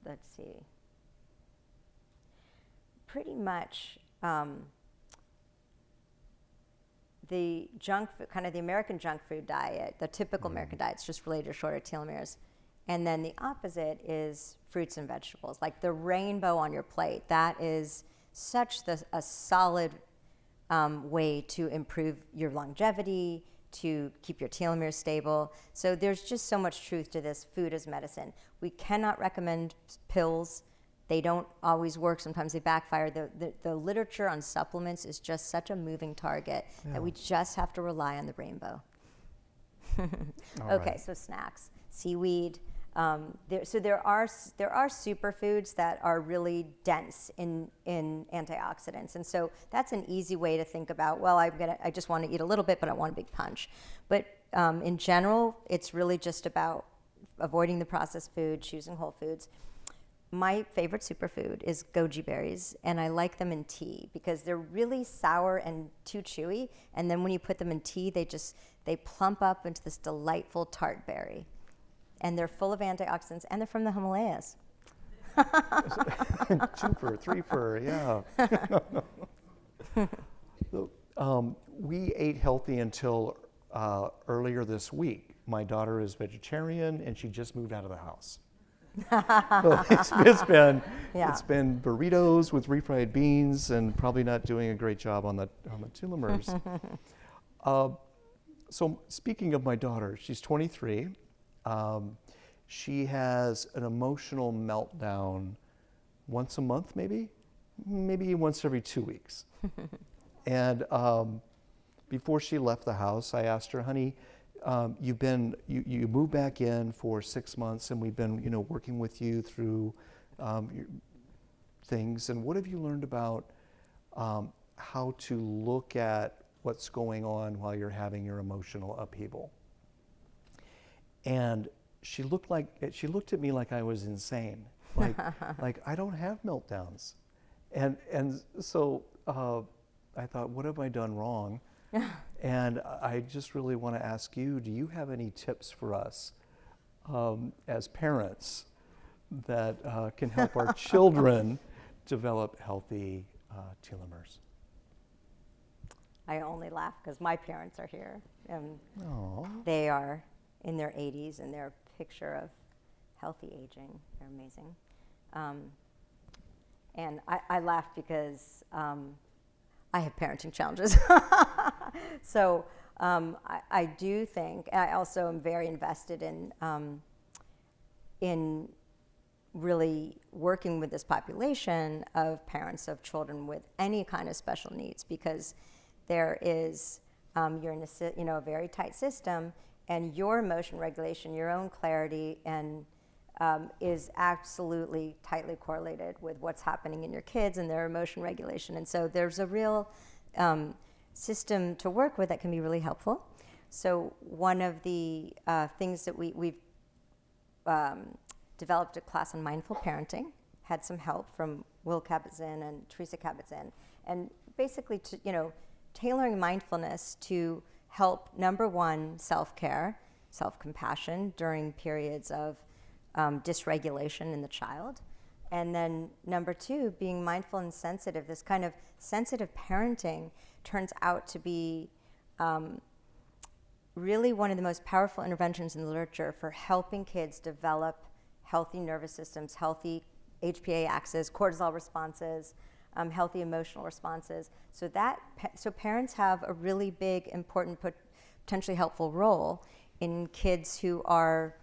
Let's see. Pretty much the junk food, kind of the American junk food diet, the typical American diet, is just related to shorter telomeres. And then the opposite is fruits and vegetables, like the rainbow on your plate. That is such a solid way to improve your longevity, to keep your telomeres stable. So there's just so much truth to this food as medicine. We cannot recommend pills. They don't always work. Sometimes they backfire. The literature on supplements is just such a moving target that we just have to rely on the rainbow. Okay, so snacks, seaweed. There are superfoods that are really dense in antioxidants, and so that's an easy way to think about. Well, I just want to eat a little bit, but I want a big punch. But in general, it's really just about avoiding the processed food, choosing whole foods. My favorite superfood is goji berries, and I like them in tea because they're really sour and too chewy. And then when you put them in tea, they plump up into this delightful tart berry. And they're full of antioxidants, and they're from the Himalayas. 2 for, 3 for, yeah. We ate healthy until earlier this week. my daughter is vegetarian, and she just moved out of the house. So it's been burritos with refried beans, and probably not doing a great job on the telomeres. So speaking of my daughter, she's 23. She has an emotional meltdown once a month, maybe once every 2 weeks. And before she left the house, I asked her, honey, you moved back in for 6 months, and we've been, working with you through things. And what have you learned about how to look at what's going on while you're having your emotional upheaval? And she looked at me like I was insane. Like I don't have meltdowns. And so I thought, what have I done wrong? And I just really want to ask you, do you have any tips for us as parents that can help our children develop healthy telomeres? I only laugh because my parents are here. Aww. They are in their 80s, and they're a picture of healthy aging. They're amazing. And I laugh because I have parenting challenges. So I do think, I also am very invested in really working with this population of parents of children with any kind of special needs, because there is, you're in a very tight system, and your emotion regulation, your own clarity, and is absolutely tightly correlated with what's happening in your kids and their emotion regulation. And so there's a real system to work with that can be really helpful. So one of the things that we've developed a class on mindful parenting, had some help from Will Kabat-Zinn and Teresa Kabat-Zinn, and basically tailoring mindfulness to help, number one, self-care, self-compassion during periods of dysregulation in the child. And then number two, being mindful and sensitive. This kind of sensitive parenting turns out to be really one of the most powerful interventions in the literature for helping kids develop healthy nervous systems, healthy HPA axis, cortisol responses, healthy emotional responses. So parents have a really big, important, potentially helpful role in kids who are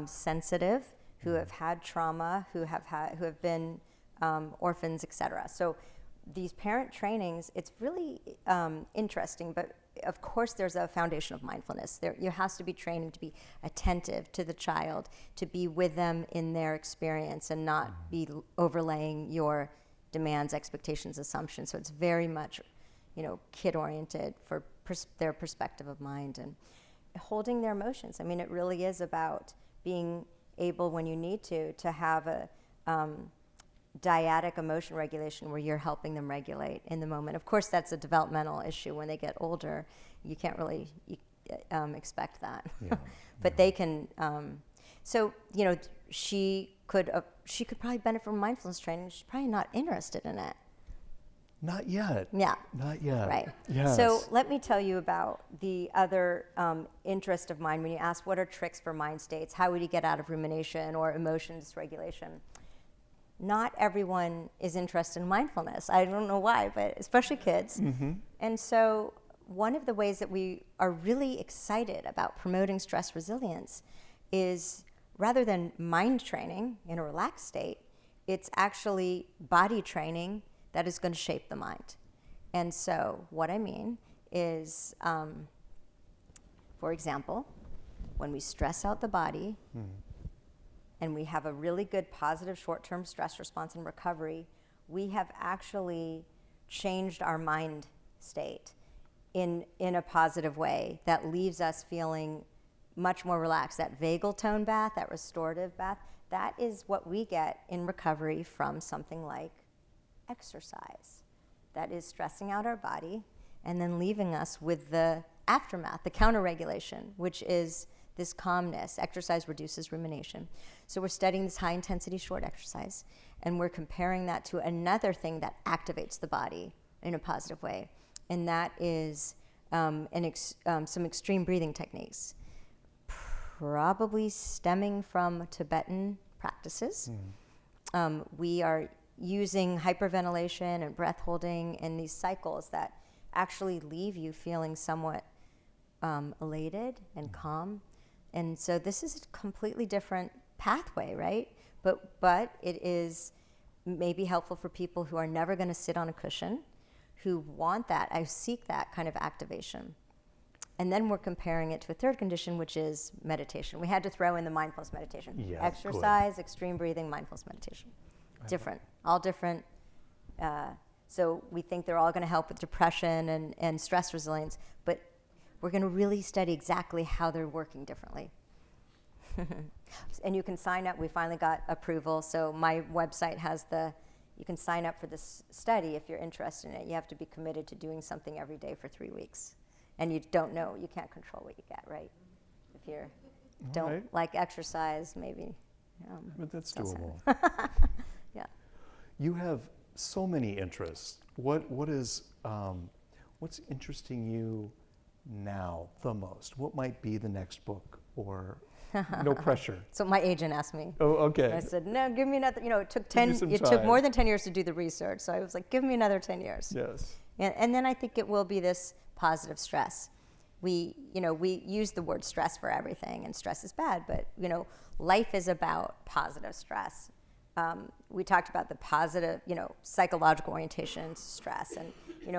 sensitive, who have had trauma, who have been orphans, etc. So these parent trainings, it's really interesting, but of course there's a foundation of mindfulness. There has to be training to be attentive to the child, to be with them in their experience and not be overlaying your demands, expectations, assumptions. So it's very much, kid-oriented for their perspective of mind and holding their emotions. I mean, it really is about being able, when you need to have a dyadic emotion regulation where you're helping them regulate in the moment. Of course, that's a developmental issue. When they get older, you can't really expect that. Yeah. But they can. She could probably benefit from mindfulness training. She's probably not interested in it. Not yet. Yeah. Not yet. Right. Yes. So let me tell you about the other interest of mine. When you ask what are tricks for mind states, how would you get out of rumination or emotion dysregulation? Not everyone is interested in mindfulness. I don't know why, but especially kids. Mm-hmm. And so one of the ways that we are really excited about promoting stress resilience is, rather than mind training in a relaxed state, it's actually body training that is going to shape the mind. And so what I mean is, for example, when we stress out the body, and we have a really good positive short-term stress response and recovery, we have actually changed our mind state in a positive way that leaves us feeling much more relaxed. That vagal tone bath, that restorative bath, that is what we get in recovery from something like exercise. That is stressing out our body and then leaving us with the aftermath, the counter-regulation, which is this calmness. Exercise reduces rumination. So we're studying this high-intensity short exercise, and we're comparing that to another thing that activates the body in a positive way, and that is some extreme breathing techniques. probably stemming from Tibetan practices. We are using hyperventilation and breath holding and these cycles that actually leave you feeling somewhat elated and calm. And so this is a completely different pathway, right? But it is maybe helpful for people who are never going to sit on a cushion, who want that, I seek that kind of activation. And then we're comparing it to a third condition, which is meditation. We had to throw in the mindfulness meditation. Yeah, exercise, extreme breathing, mindfulness meditation. Different, all different. So we think they're all going to help with depression and stress resilience, but we're going to really study exactly how they're working differently. And you can sign up. We finally got approval. So my website has you can sign up for this study if you're interested in it. You have to be committed to doing something every day for 3 weeks. And you don't know, you can't control what you get, right? If you don't like exercise, maybe. But that's doable. Yeah. You have so many interests. What's interesting you now the most? What might be the next book, or no pressure? So my agent asked me. Oh, okay. I said, no, give me another. It took It took more than 10 years to do the research. So I was like, give me another 10 years. Yes. And then I think it will be this positive stress. We use the word stress for everything, and stress is bad, but life is about positive stress. We talked about the positive, psychological orientation to stress, and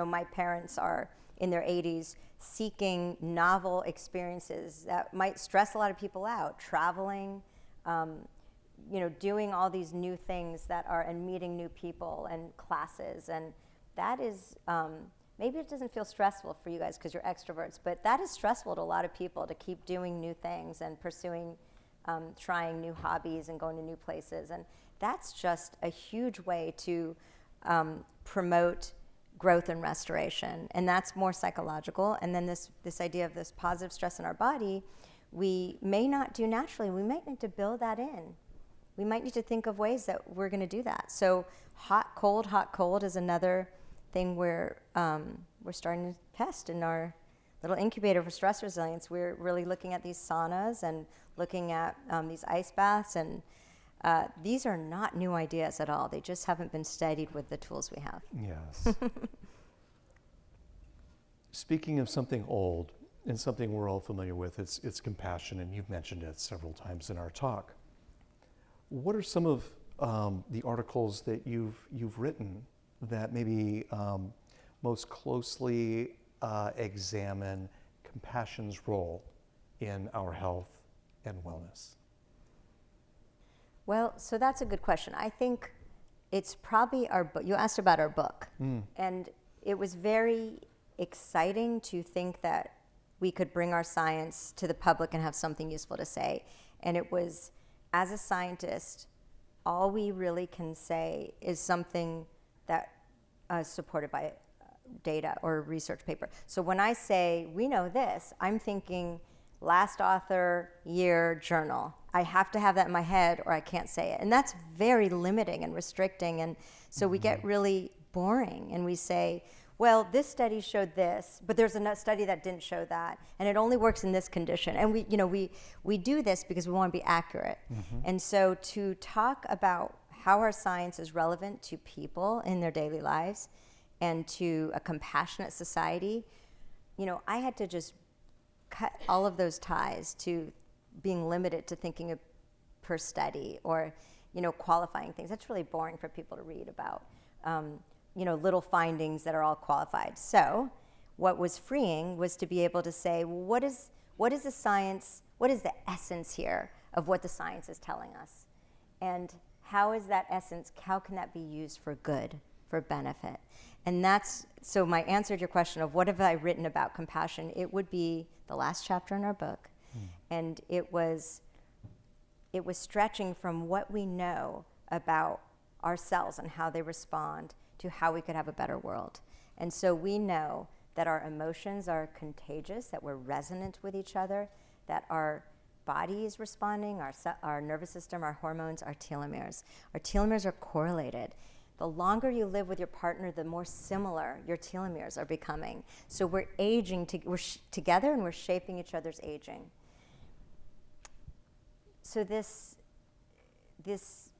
my parents are in their 80s seeking novel experiences that might stress a lot of people out, traveling, doing all these new things and meeting new people and classes, and that is. Maybe it doesn't feel stressful for you guys because you're extroverts, but that is stressful to a lot of people, to keep doing new things and pursuing, trying new hobbies and going to new places. And that's just a huge way to promote growth and restoration. And that's more psychological. And then this idea of this positive stress in our body, we may not do naturally. We might need to build that in. We might need to think of ways that we're going to do that. So hot, cold is another thing we're starting to test in our little incubator for stress resilience. We're really looking at these saunas and looking at these ice baths, and these are not new ideas at all. They just haven't been studied with the tools we have. Yes. Speaking of something old and something we're all familiar with, it's compassion, and you've mentioned it several times in our talk. What are some of the articles that you've written that maybe most closely examine compassion's role in our health and wellness? Well, so that's a good question. I think it's probably our book. You asked about our book. And it was very exciting to think that we could bring our science to the public and have something useful to say. And it was, as a scientist, all we really can say is something that is supported by data or a research paper. So when I say, we know this, I'm thinking last author, year, journal. I have to have that in my head or I can't say it. And that's very limiting and restricting. And so we get really boring and we say, well, this study showed this, but there's a study that didn't show that, and it only works in this condition. And we do this because we want to be accurate. And so to talk about how our science is relevant to people in their daily lives and to a compassionate society, I had to just cut all of those ties to being limited to thinking of per study or, qualifying things. That's really boring for people to read about, little findings that are all qualified. So what was freeing was to be able to say, well, what is the science, what is the essence here of what the science is telling us? And how is that essence, how can that be used for good, for benefit? And so my answer to your question of what have I written about compassion, it would be the last chapter in our book. And it was stretching from what we know about ourselves and how they respond to how we could have a better world. And so we know that our emotions are contagious, that we're resonant with each other, that our body is responding, our nervous system, our hormones, our telomeres. Our telomeres are correlated. The longer you live with your partner, the more similar your telomeres are becoming. So we're aging, we're together and we're shaping each other's aging. so this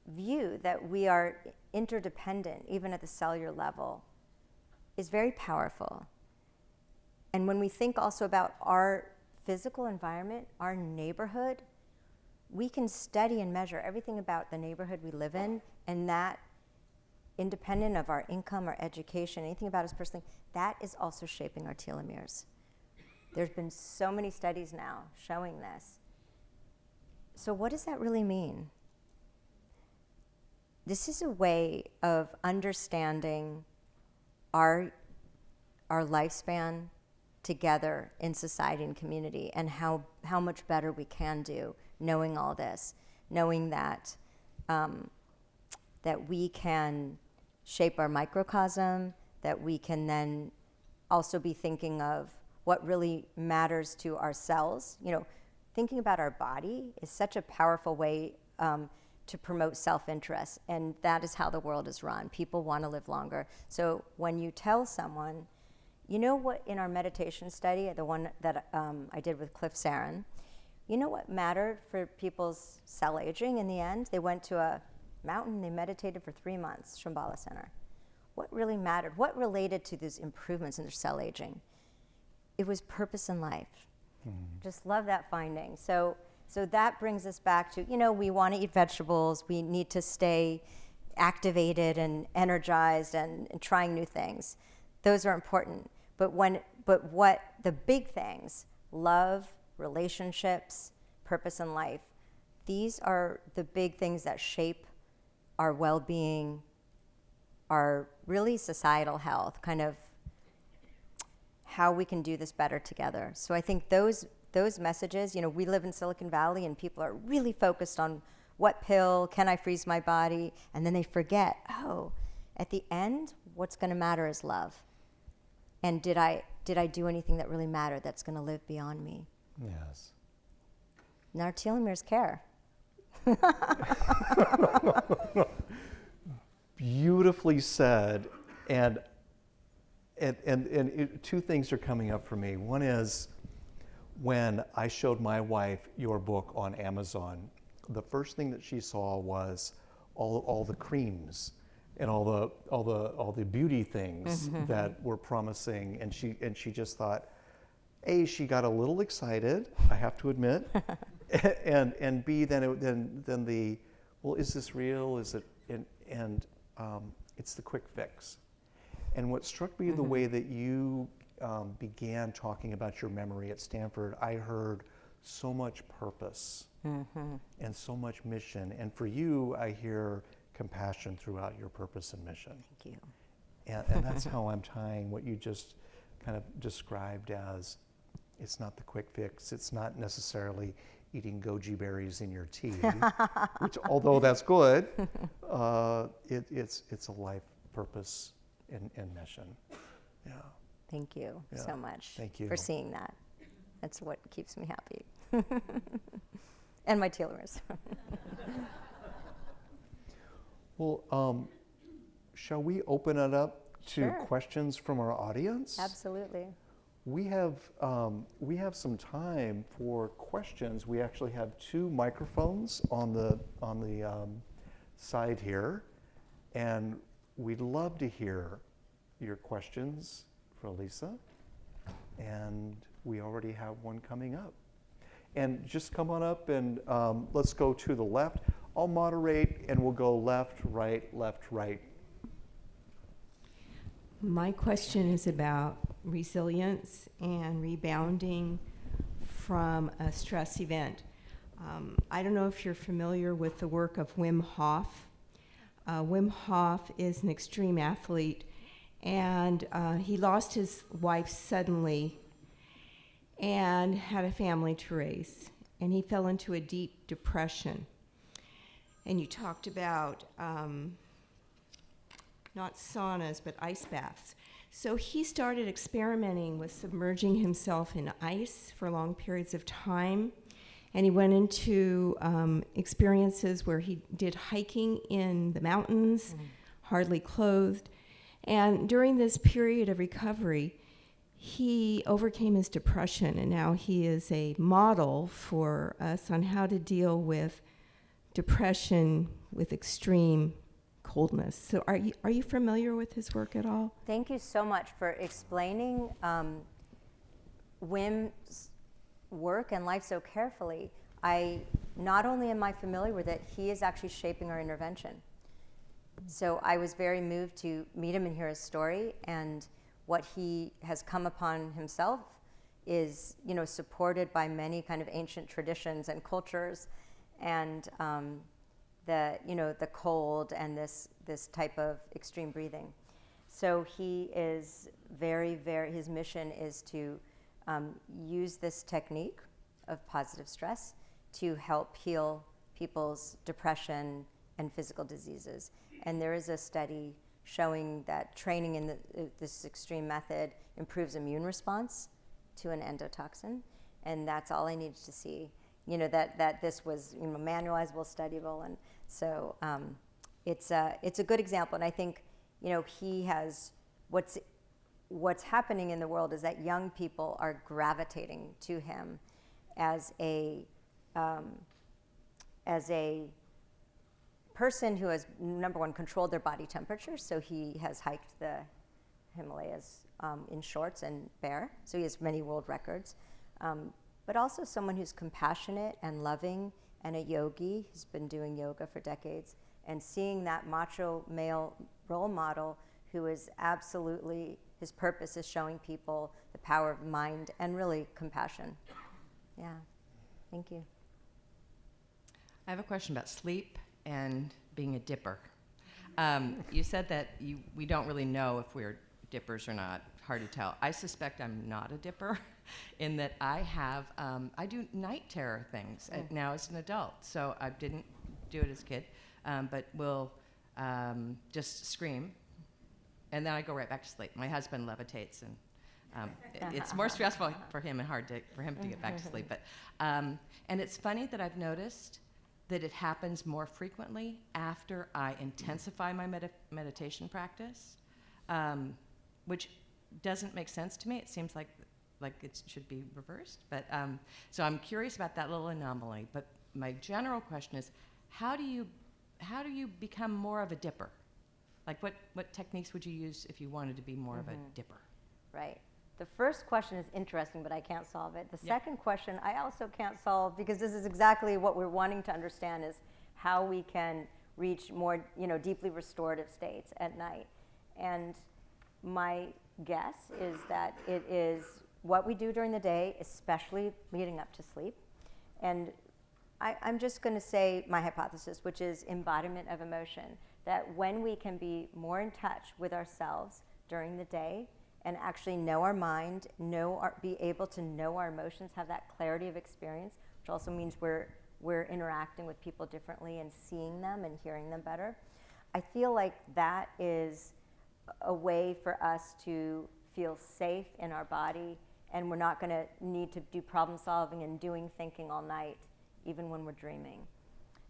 view that we are interdependent, even at the cellular level, is very powerful. And when we think also about our physical environment, our neighborhood, we can study and measure everything about the neighborhood we live in, and that, independent of our income or education, anything about us personally, that is also shaping our telomeres. There's been so many studies now showing this. So what does that really mean? This is a way of understanding our lifespan together in society and community, and how much better we can do knowing all this, knowing that that we can shape our microcosm, that we can then also be thinking of what really matters to our cells. You know, thinking about our body is such a powerful way to promote self-interest, and that is how the world is run. People want to live longer. So when you tell someone, you know what, in our meditation study, the one that I did with Cliff Sarin, you know what mattered for people's cell aging in the end? They went to a mountain, they meditated for 3 months, Shambhala Center. What really mattered? What related to these improvements in their cell aging? It was purpose in life. Just love that finding. So that brings us back to, you know, we want to eat vegetables, we need to stay activated and energized and trying new things. Those are important. But what the big things, love, relationships, purpose in life, these are the big things that shape our well-being, our really societal health, kind of how we can do this better together. So I think those messages, you know, we live in Silicon Valley and people are really focused on what pill, can I freeze my body? And then they forget, oh, at the end, what's going to matter is love. And did I do anything that really mattered that's going to live beyond me? Yes. And our telomeres care. Beautifully said. And two things are coming up for me. One is, when I showed my wife your book on Amazon, the first thing that she saw was all the creams and all the beauty things that were promising, and she just thought, A, she got a little excited, I have to admit, and B, then the, well, is this real? Is it? And it's the quick fix. And what struck me, the way that you began talking about your memory at Stanford, I heard so much purpose and so much mission. And for you, I hear compassion throughout your purpose and mission. Thank you. And that's how I'm tying what you just kind of described as, it's not the quick fix. It's not necessarily eating goji berries in your tea, which, although that's good, it's a life purpose and mission. Yeah. Thank you so much. Thank you for seeing that. That's what keeps me happy. And my telomeres. Well, shall we open it up to Sure. questions from our audience? Absolutely. We have some time for questions. We actually have 2 microphones on the side here, and we'd love to hear your questions for Elissa, and we already have one coming up. And just come on up and let's go to the left. I'll moderate and we'll go left, right, left, right. My question is about resilience and rebounding from a stress event. I don't know if you're familiar with the work of Wim Hof. Wim Hof is an extreme athlete, and he lost his wife suddenly and had a family to raise, and he fell into a deep depression. And you talked about not saunas, but ice baths. So he started experimenting with submerging himself in ice for long periods of time. And he went into experiences where he did hiking in the mountains, hardly clothed. And during this period of recovery, he overcame his depression, and now he is a model for us on how to deal with depression with extreme coldness. So are you familiar with his work at all? Thank you so much for explaining Wim's work and life so carefully. Not only am I familiar with it, he is actually shaping our intervention. So I was very moved to meet him and hear his story, and what he has come upon himself is, supported by many kind of ancient traditions and cultures, and the cold and this type of extreme breathing. So he is his mission is to use this technique of positive stress to help heal people's depression and physical diseases. And there is a study showing that training in this extreme method improves immune response to an endotoxin, and that's all I needed to see. That this was manualizable, studyable, and so it's a good example. And I think he has what's happening in the world is that young people are gravitating to him as a person who has, number one, controlled their body temperature. So he has hiked the Himalayas in shorts and bare. So he has many world records. But also someone who's compassionate and loving, and a yogi. He's been doing yoga for decades. And seeing that macho male role model who is absolutely, his purpose is showing people the power of mind and really compassion. Yeah, thank you. I have a question about sleep and being a dipper. You said that we don't really know if we're dippers or not. Hard to tell. I suspect I'm not a dipper in that I do night terror things now as an adult. So I didn't do it as a kid, but will just scream, and then I go right back to sleep. My husband levitates, and it's more stressful for him and hard for him to get back to sleep. But and it's funny that I've noticed that it happens more frequently after I intensify my meditation practice, which doesn't make sense to me. It seems like it should be reversed. But so I'm curious about that little anomaly. But my general question is, how do you become more of a dipper? Like what techniques would you use if you wanted to be more of a dipper? Right. The first question is interesting, but I can't solve it. The second question I also can't solve, because this is exactly what we're wanting to understand, is how we can reach more, deeply restorative states at night. And my guess is that it is what we do during the day, especially leading up to sleep. And I'm just going to say my hypothesis, which is embodiment of emotion, that when we can be more in touch with ourselves during the day and actually know our mind, be able to know our emotions, have that clarity of experience, which also means we're interacting with people differently and seeing them and hearing them better. I feel like that is a way for us to feel safe in our body, and we're not going to need to do problem solving and doing thinking all night, even when we're dreaming.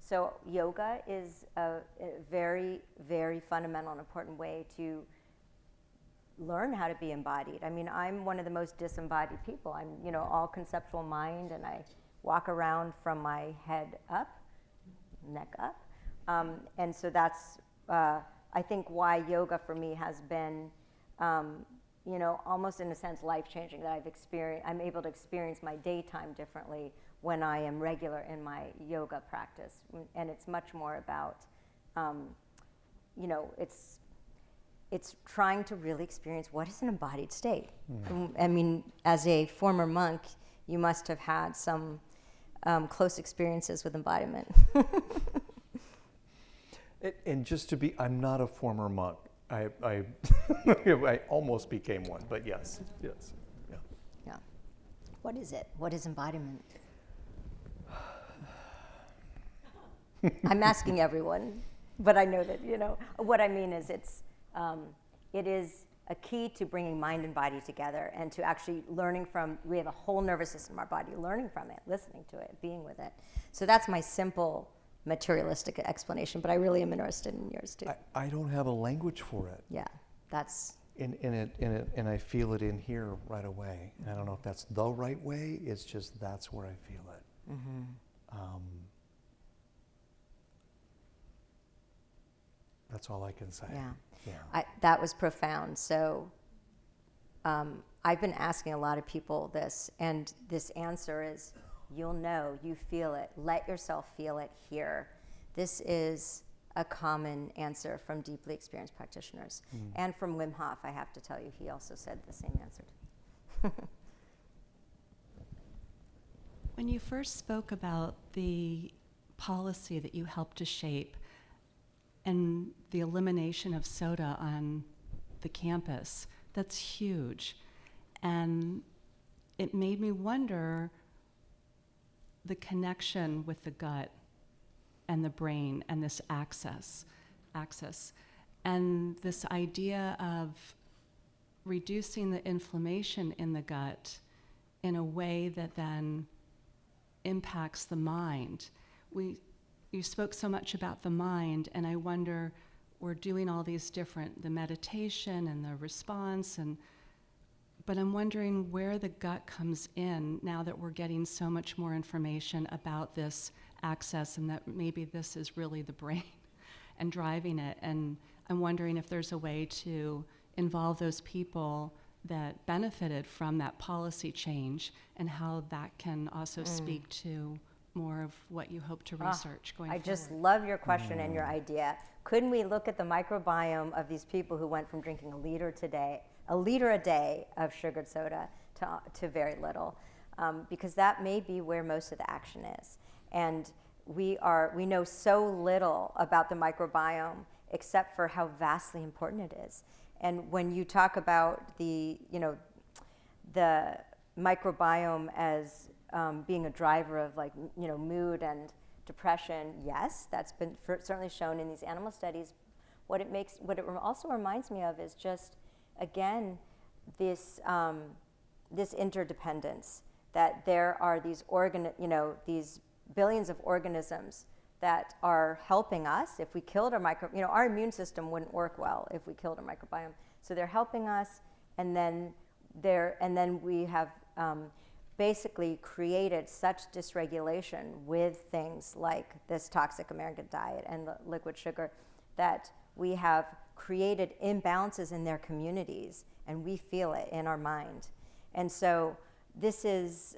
So yoga is a very, very fundamental and important way to learn how to be embodied. I mean, I'm one of the most disembodied people. I'm, all conceptual mind, and I walk around from my head up, neck up. And so that's, I think, why yoga for me has been, almost in a sense life-changing, that I'm able to experience my daytime differently when I am regular in my yoga practice. And it's much more about, it's trying to really experience what is an embodied state. I mean, as a former monk, you must have had some close experiences with embodiment. And just to be, I'm not a former monk. I I almost became one, but yes. Yeah. What is it? What is embodiment? I'm asking everyone, but I know that, what I mean is it is a key to bringing mind and body together, and to actually learning from, we have a whole nervous system in our body, learning from it, listening to it, being with it. So that's my simple materialistic explanation, but I really am interested in yours too. I don't have a language for it. Yeah, that's and I feel it in here right away. And I don't know if that's the right way. It's just that's where I feel it. That's all I can say. Yeah. That was profound. So I've been asking a lot of people this, and this answer is, you'll know, you feel it. Let yourself feel it here. This is a common answer from deeply experienced practitioners. And from Wim Hof, I have to tell you, he also said the same answer to me. When you first spoke about the policy that you helped to shape and the elimination of soda on the campus, that's huge. And it made me wonder the connection with the gut and the brain and this axis, and this idea of reducing the inflammation in the gut in a way that then impacts the mind. You spoke so much about the mind, and I wonder, we're doing all these different, the meditation and the response, but I'm wondering where the gut comes in now that we're getting so much more information about this access, and that maybe this is really the brain and driving it. And I'm wondering if there's a way to involve those people that benefited from that policy change, and how that can also speak to more of what you hope to research going forward. I just love your question and your idea. Couldn't we look at the microbiome of these people who went from drinking a liter a day of sugared soda to very little? Because that may be where most of the action is. And we know so little about the microbiome except for how vastly important it is. And when you talk about the microbiome as being a driver of mood and depression, yes, that's been certainly shown in these animal studies. What it also reminds me of is just, again, this interdependence, that there are these billions of organisms that are helping us. If we killed our our immune system wouldn't work well if we killed our microbiome. So they're helping us, and then we have basically created such dysregulation with things like this toxic American diet and the liquid sugar, that we have created imbalances in their communities, and we feel it in our mind. And so this is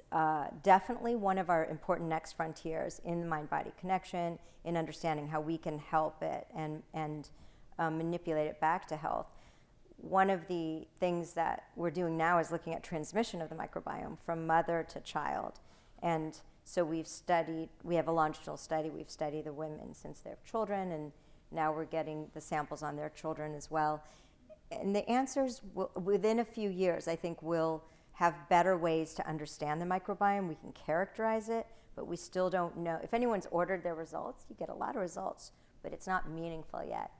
definitely one of our important next frontiers in the mind-body connection, in understanding how we can help it and manipulate it back to health. One of the things that we're doing now is looking at transmission of the microbiome from mother to child. And so we have a longitudinal study, we've studied the women since they're children, and now we're getting the samples on their children as well. And the answers, within a few years, I think we'll have better ways to understand the microbiome. We can characterize it, but we still don't know. If anyone's ordered their results, you get a lot of results, but it's not meaningful yet.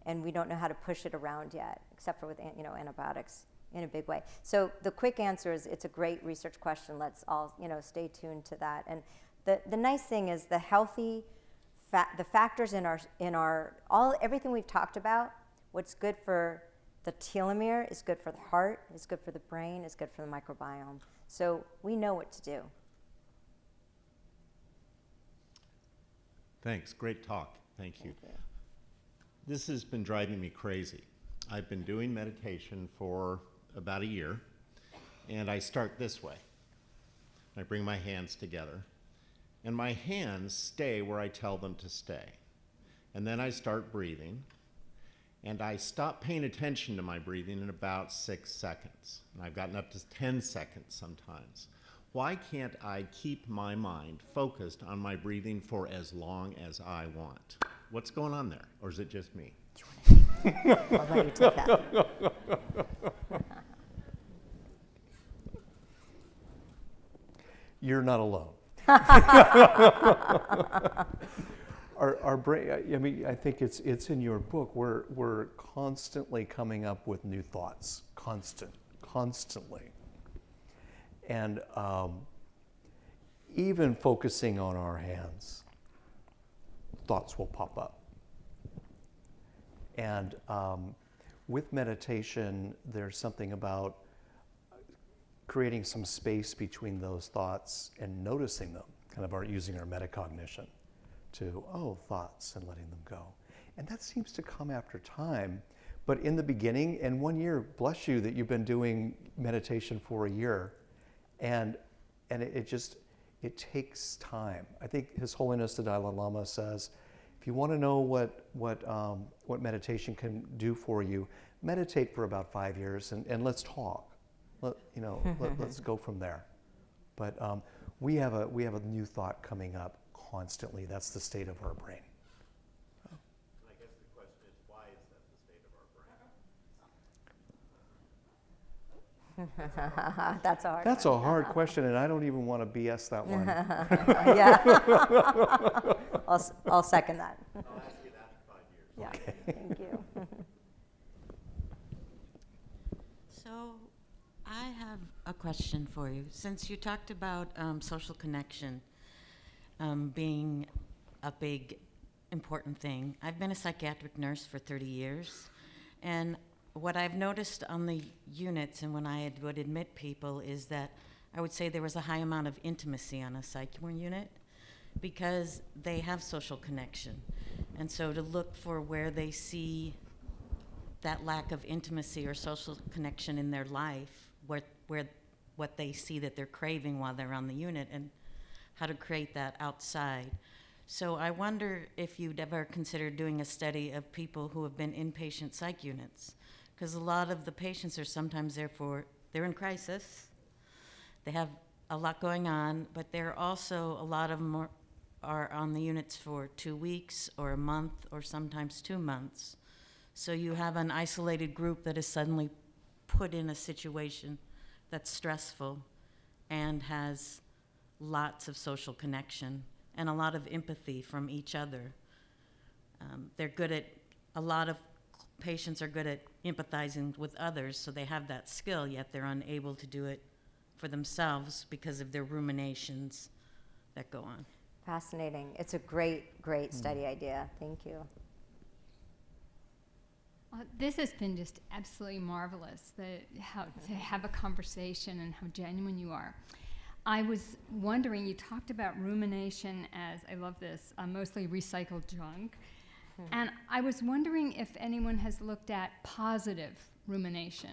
And we don't know how to push it around yet, except for with antibiotics in a big way. So the quick answer is, it's a great research question. Let's all stay tuned to that. And the nice thing is the factors in our everything we've talked about. What's good for the telomere is good for the heart, is good for the brain, is good for the microbiome. So we know what to do. Thanks. Great talk. Thank you. Thank you. This has been driving me crazy. I've been doing meditation for about a year, and I start this way. I bring my hands together, and my hands stay where I tell them to stay. And then I start breathing, and I stop paying attention to my breathing in about 6 seconds. And I've gotten up to 10 seconds sometimes. Why can't I keep my mind focused on my breathing for as long as I want? What's going on there? Or is it just me? I'll let you take that. You're not alone. Our brain, I mean, I think it's in your book. We're constantly coming up with new thoughts, constantly. And even focusing on our hands, thoughts will pop up. And with meditation, there's something about creating some space between those thoughts and noticing them, kind of using our metacognition to, thoughts, and letting them go. And that seems to come after time. But in the beginning, and 1 year, bless you that you've been doing meditation for a year, and it takes time. I think His Holiness the Dalai Lama says, if you want to know what meditation can do for you, meditate for about 5 years and let's talk. Let's go from there. But we have a new thought coming up constantly. That's the state of our brain. I guess the question is, why is that the state of our brain? That's a hard That's a hard question, and I don't even want to BS that one. Yeah. I'll second that. I'll ask you that in 5 years. Yeah, Okay. thank you. So I have a question for you. Since you talked about social connection being a big, important thing, I've been a psychiatric nurse for 30 years, and what I've noticed on the units and when I would admit people is that I would say there was a high amount of intimacy on a psych unit because they have social connection. And so to look for where they see that lack of intimacy or social connection in their life, what they see that they're craving while they're on the unit, and how to create that outside. So I wonder if you'd ever consider doing a study of people who have been inpatient psych units, because a lot of the patients are sometimes they're in crisis, they have a lot going on, but they're also, a lot of them are on the units for 2 weeks or a month or sometimes 2 months. So you have an isolated group that is suddenly put in a situation that's stressful and has lots of social connection and a lot of empathy from each other. A lot of patients are good at empathizing with others, so they have that skill, yet they're unable to do it for themselves because of their ruminations that go on. Fascinating. It's a great, great study idea. Thank you. This has been just absolutely marvelous, how to have a conversation and how genuine you are. I was wondering, you talked about rumination as, I love this, mostly recycled junk. And I was wondering if anyone has looked at positive rumination,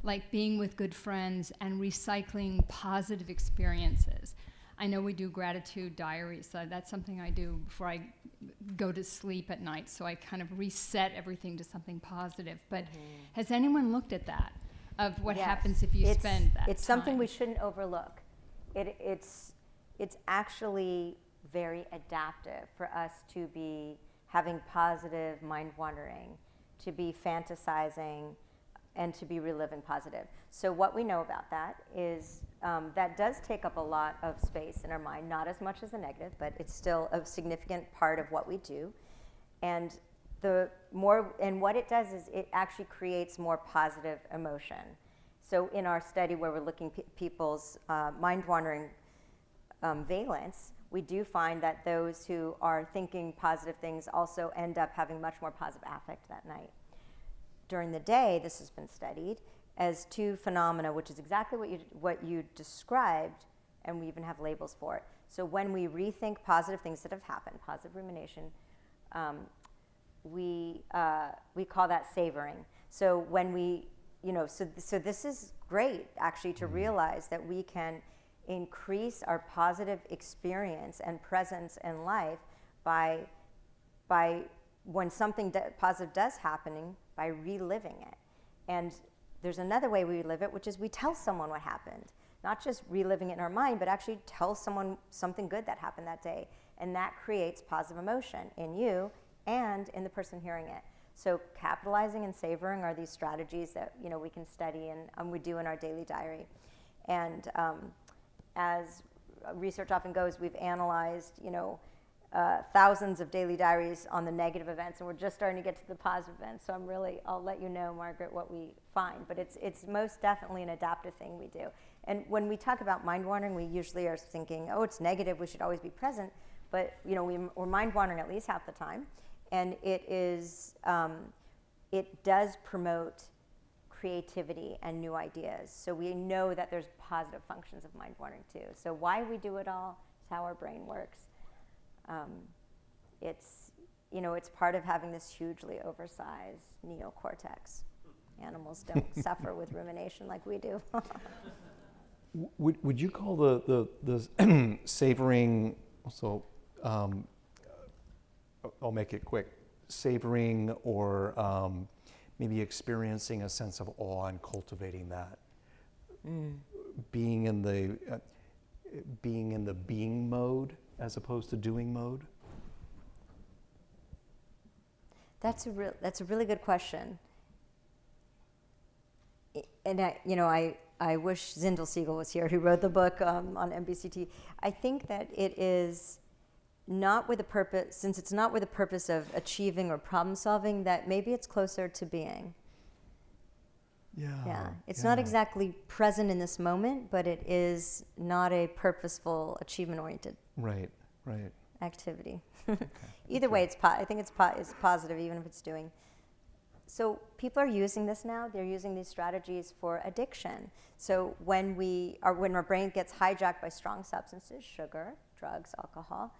like being with good friends and recycling positive experiences. I know we do gratitude diaries, so that's something I do before I go to sleep at night, so I kind of reset everything to something positive. But has anyone looked at that, of what happens if you spend that It's time? something we shouldn't overlook. It's actually very adaptive for us to be having positive mind wandering, to be fantasizing, and to be reliving positive. So what we know about that is that does take up a lot of space in our mind, not as much as the negative, but it's still a significant part of what we do. And what it does is it actually creates more positive emotion. So in our study where we're looking people's mind-wandering valence, we do find that those who are thinking positive things also end up having much more positive affect that night. During the day, this has been studied as two phenomena, which is exactly what you described, and we even have labels for it. So when we rethink positive things that have happened, positive rumination, we call that savoring. So when we, so this is great actually to realize that we can increase our positive experience and presence in life by when something positive does happen, by reliving it. And there's another way we relive it, which is we tell someone what happened. Not just reliving it in our mind, but actually tell someone something good that happened that day. And that creates positive emotion in you and in the person hearing it. So capitalizing and savoring are these strategies that we can study and we do in our daily diary. And as research often goes, we've analyzed thousands of daily diaries on the negative events, and we're just starting to get to the positive events. So I'll let you know, Margaret, what we find. But it's most definitely an adaptive thing we do. And when we talk about mind wandering, we usually are thinking, it's negative, we should always be present. But we're mind wandering at least half the time, and it it does promote creativity and new ideas. So we know that there's positive functions of mind wandering too. So why we do it all is how our brain works. It's part of having this hugely oversized neocortex. Animals don't suffer with rumination like we do. Would you call the savoring, so I'll make it quick, savoring or maybe experiencing a sense of awe and cultivating that, being in the being mode as opposed to doing mode? That's a really good question. And I wish Zindel Siegel was here, who wrote the book on MBCT. I think that it is not with a purpose, since it's not with a purpose of achieving or problem solving, that maybe it's closer to being. Yeah. It's not exactly present in this moment, but it is not a purposeful, achievement-oriented activity. Okay. Either way, I think it's positive, even if it's doing. So people are using this now. They're using these strategies for addiction. So when our brain gets hijacked by strong substances, sugar, drugs, alcohol,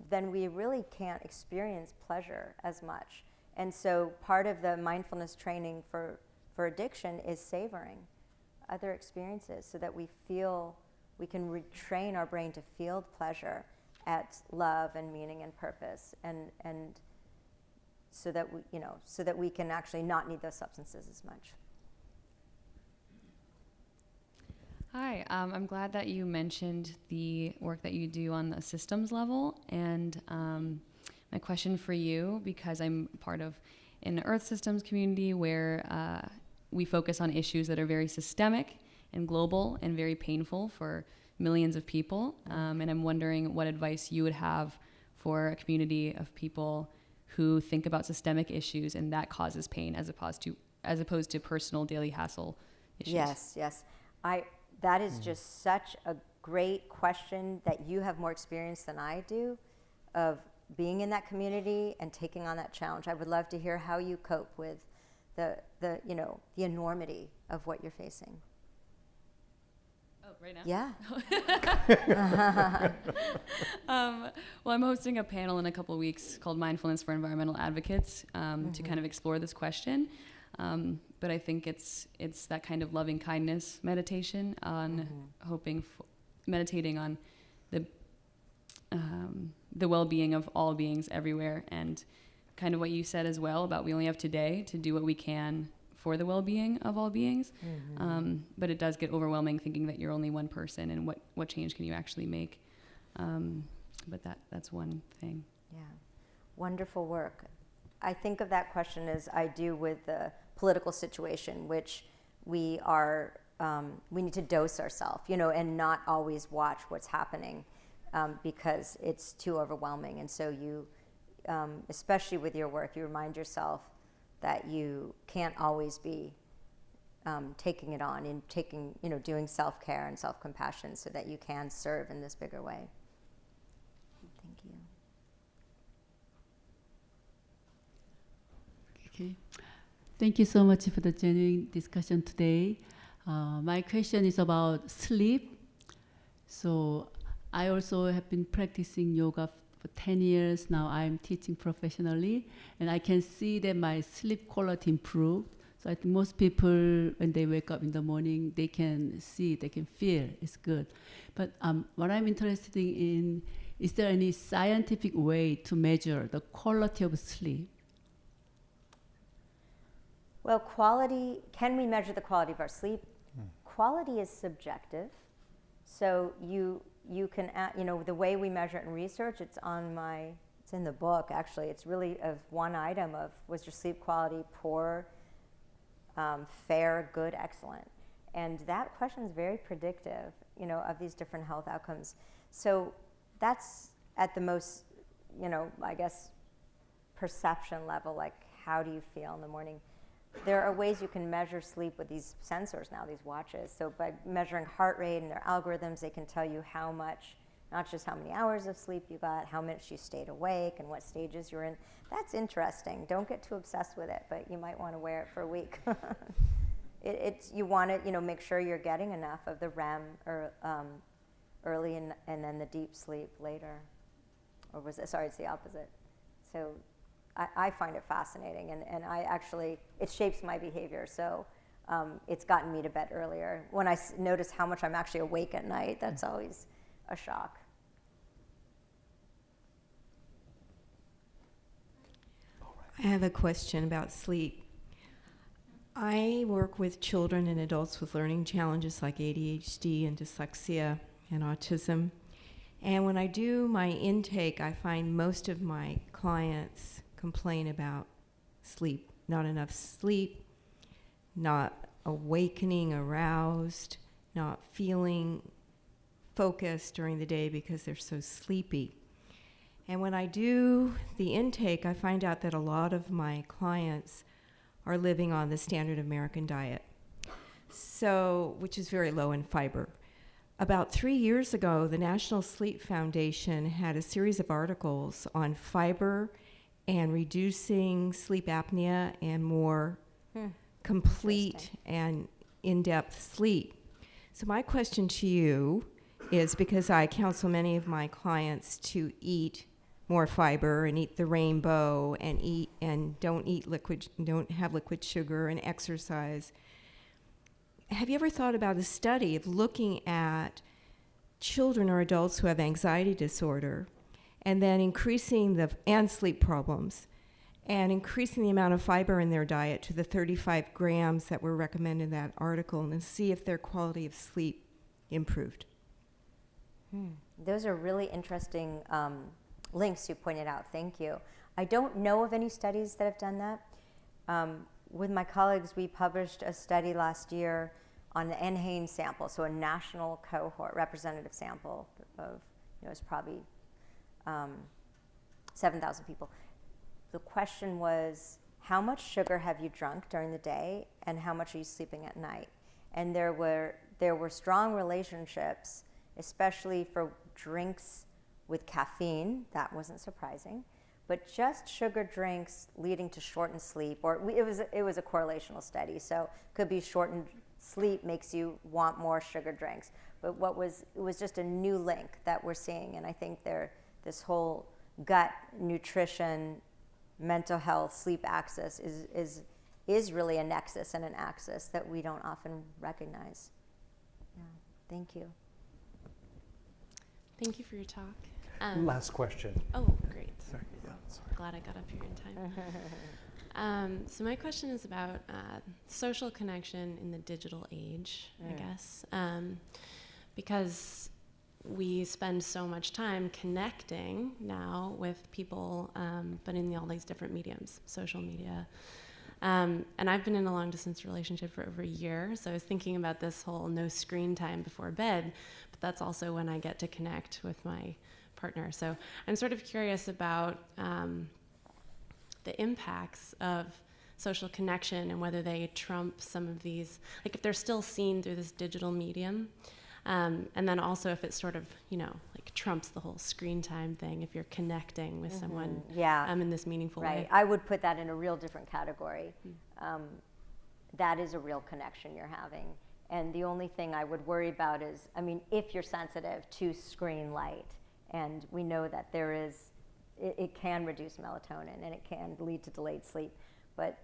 then we really can't experience pleasure as much. And so part of the mindfulness training for addiction is savoring other experiences so that we can retrain our brain to feel pleasure at love and meaning and purpose, and so that we can actually not need those substances as much. Hi, I'm glad that you mentioned the work that you do on the systems level, and my question for you, because I'm part of an Earth Systems community where we focus on issues that are very systemic and global and very painful for millions of people, and I'm wondering what advice you would have for a community of people who think about systemic issues and that causes pain as opposed to personal daily hassle issues. Yes. That is just such a great question, that you have more experience than I do of being in that community and taking on that challenge. I would love to hear how you cope with the enormity of what you're facing. Oh, right now? Yeah. Well, I'm hosting a panel in a couple of weeks called Mindfulness for Environmental Advocates to kind of explore this question. But I think it's that kind of loving kindness meditation on meditating on the well-being of all beings everywhere, and kind of what you said as well about we only have today to do what we can for the well-being of all beings. But it does get overwhelming thinking that you're only one person and what change can you actually make. But that's one thing. Yeah, wonderful work. I think of that question as I do with the political situation, which we need to dose ourselves, and not always watch what's happening because it's too overwhelming. And so you, especially with your work, you remind yourself that you can't always be taking it on and doing self-care and self-compassion so that you can serve in this bigger way. Thank you. Okay. Thank you so much for the genuine discussion today. My question is about sleep. So I also have been practicing yoga for 10 years now. I'm teaching professionally, and I can see that my sleep quality improved. So I think most people, when they wake up in the morning, they can see, they can feel it's good. But what I'm interested in, is there any scientific way to measure the quality of sleep? Well, can we measure the quality of our sleep? Quality is subjective. So you can, the way we measure it in research, it's in the book actually. It's really of one item of, was your sleep quality poor, fair, good, excellent? And that question is very predictive, of these different health outcomes. So that's at the most, I guess, perception level, like how do you feel in the morning? There are ways you can measure sleep with these sensors now, these watches. So by measuring heart rate and their algorithms, they can tell you how much not just how many hours of sleep you got, how much you stayed awake, and what stages you're in. That's interesting. Don't get too obsessed with it, but you might want to wear it for a week. You want to, make sure you're getting enough of the REM or early and then the deep sleep later. Or it's the opposite. So I find it fascinating, and I actually, it shapes my behavior. So it's gotten me to bed earlier. When I notice how much I'm actually awake at night, that's always a shock. I have a question about sleep. I work with children and adults with learning challenges like ADHD and dyslexia and autism. And when I do my intake, I find most of my clients complain about sleep. Not enough sleep, not awakening, aroused, not feeling focused during the day because they're so sleepy. And when I do the intake, I find out that a lot of my clients are living on the standard American diet, which is very low in fiber. About 3 years ago, the National Sleep Foundation had a series of articles on fiber and reducing sleep apnea and more complete and in-depth sleep. So my question to you is, because I counsel many of my clients to eat more fiber and eat the rainbow and don't have liquid sugar and exercise. Have you ever thought about a study of looking at children or adults who have anxiety disorder and then increasing and sleep problems and increasing the amount of fiber in their diet to the 35 grams that were recommended in that article and see if their quality of sleep improved? Those are really interesting links you pointed out. Thank you. I don't know of any studies that have done that. With my colleagues, we published a study last year on the NHANES sample, so a national cohort, representative sample of, it's probably 7,000 people. The question was, how much sugar have you drunk during the day, and how much are you sleeping at night? And there were strong relationships, especially for drinks with caffeine. That wasn't surprising, but just sugar drinks leading to shortened sleep, or it was a correlational study, so could be shortened sleep makes you want more sugar drinks. But it was just a new link that we're seeing, and I think this whole gut, nutrition, mental health, sleep axis is really a nexus and an axis that we don't often recognize. Yeah, thank you. Thank you for your talk. Last question. Oh, great. Sorry. Yeah, sorry. Glad I got up here in time. So my question is about social connection in the digital age, I guess, because we spend so much time connecting now with people, but in all these different mediums, social media. And I've been in a long-distance relationship for over a year, so I was thinking about this whole no screen time before bed, but that's also when I get to connect with my partner. So I'm sort of curious about the impacts of social connection and whether they trump some of these, like if they're still seen through this digital medium, and then also if it sort of, like trumps the whole screen time thing if you're connecting with someone in this meaningful way. I would put that in a real different category. That is a real connection you're having. And the only thing I would worry about is, if you're sensitive to screen light, and we know that it can reduce melatonin and it can lead to delayed sleep, but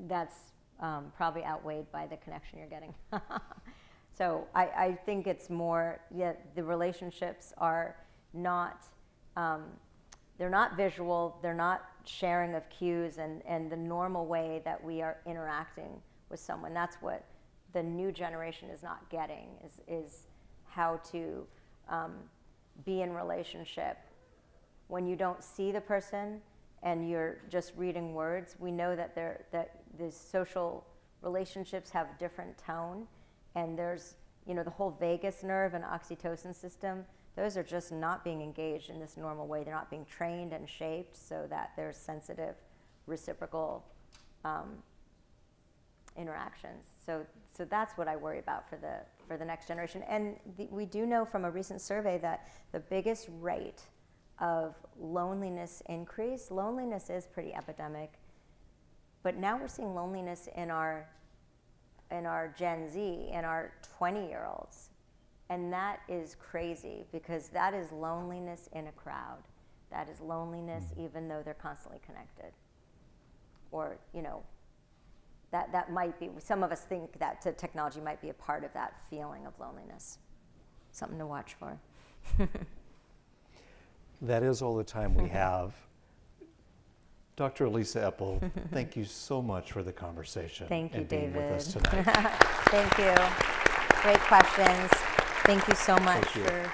that's probably outweighed by the connection you're getting. So I think it's more, the relationships are not, they're not visual, they're not sharing of cues and the normal way that we are interacting with someone. That's what the new generation is not getting, is how to be in relationship when you don't see the person and you're just reading words. We know that the social relationships have a different tone, and there's the whole vagus nerve and oxytocin system. Those are just not being engaged in this normal way. They're not being trained and shaped so that there's sensitive, reciprocal interactions. So that's what I worry about for the next generation. And we do know from a recent survey that the biggest rate of loneliness increase, loneliness is pretty epidemic, but now we're seeing loneliness in our Gen Z, in our 20-year-olds. And that is crazy, because that is loneliness in a crowd. That is loneliness even though they're constantly connected. Or, you know, that might be, some of us think that technology might be a part of that feeling of loneliness. Something to watch for. That is all the time we have. Dr. Elissa Epel, thank you so much for the conversation. Thank you, and being David. with us tonight. Thank you. Great questions. Thank you so much for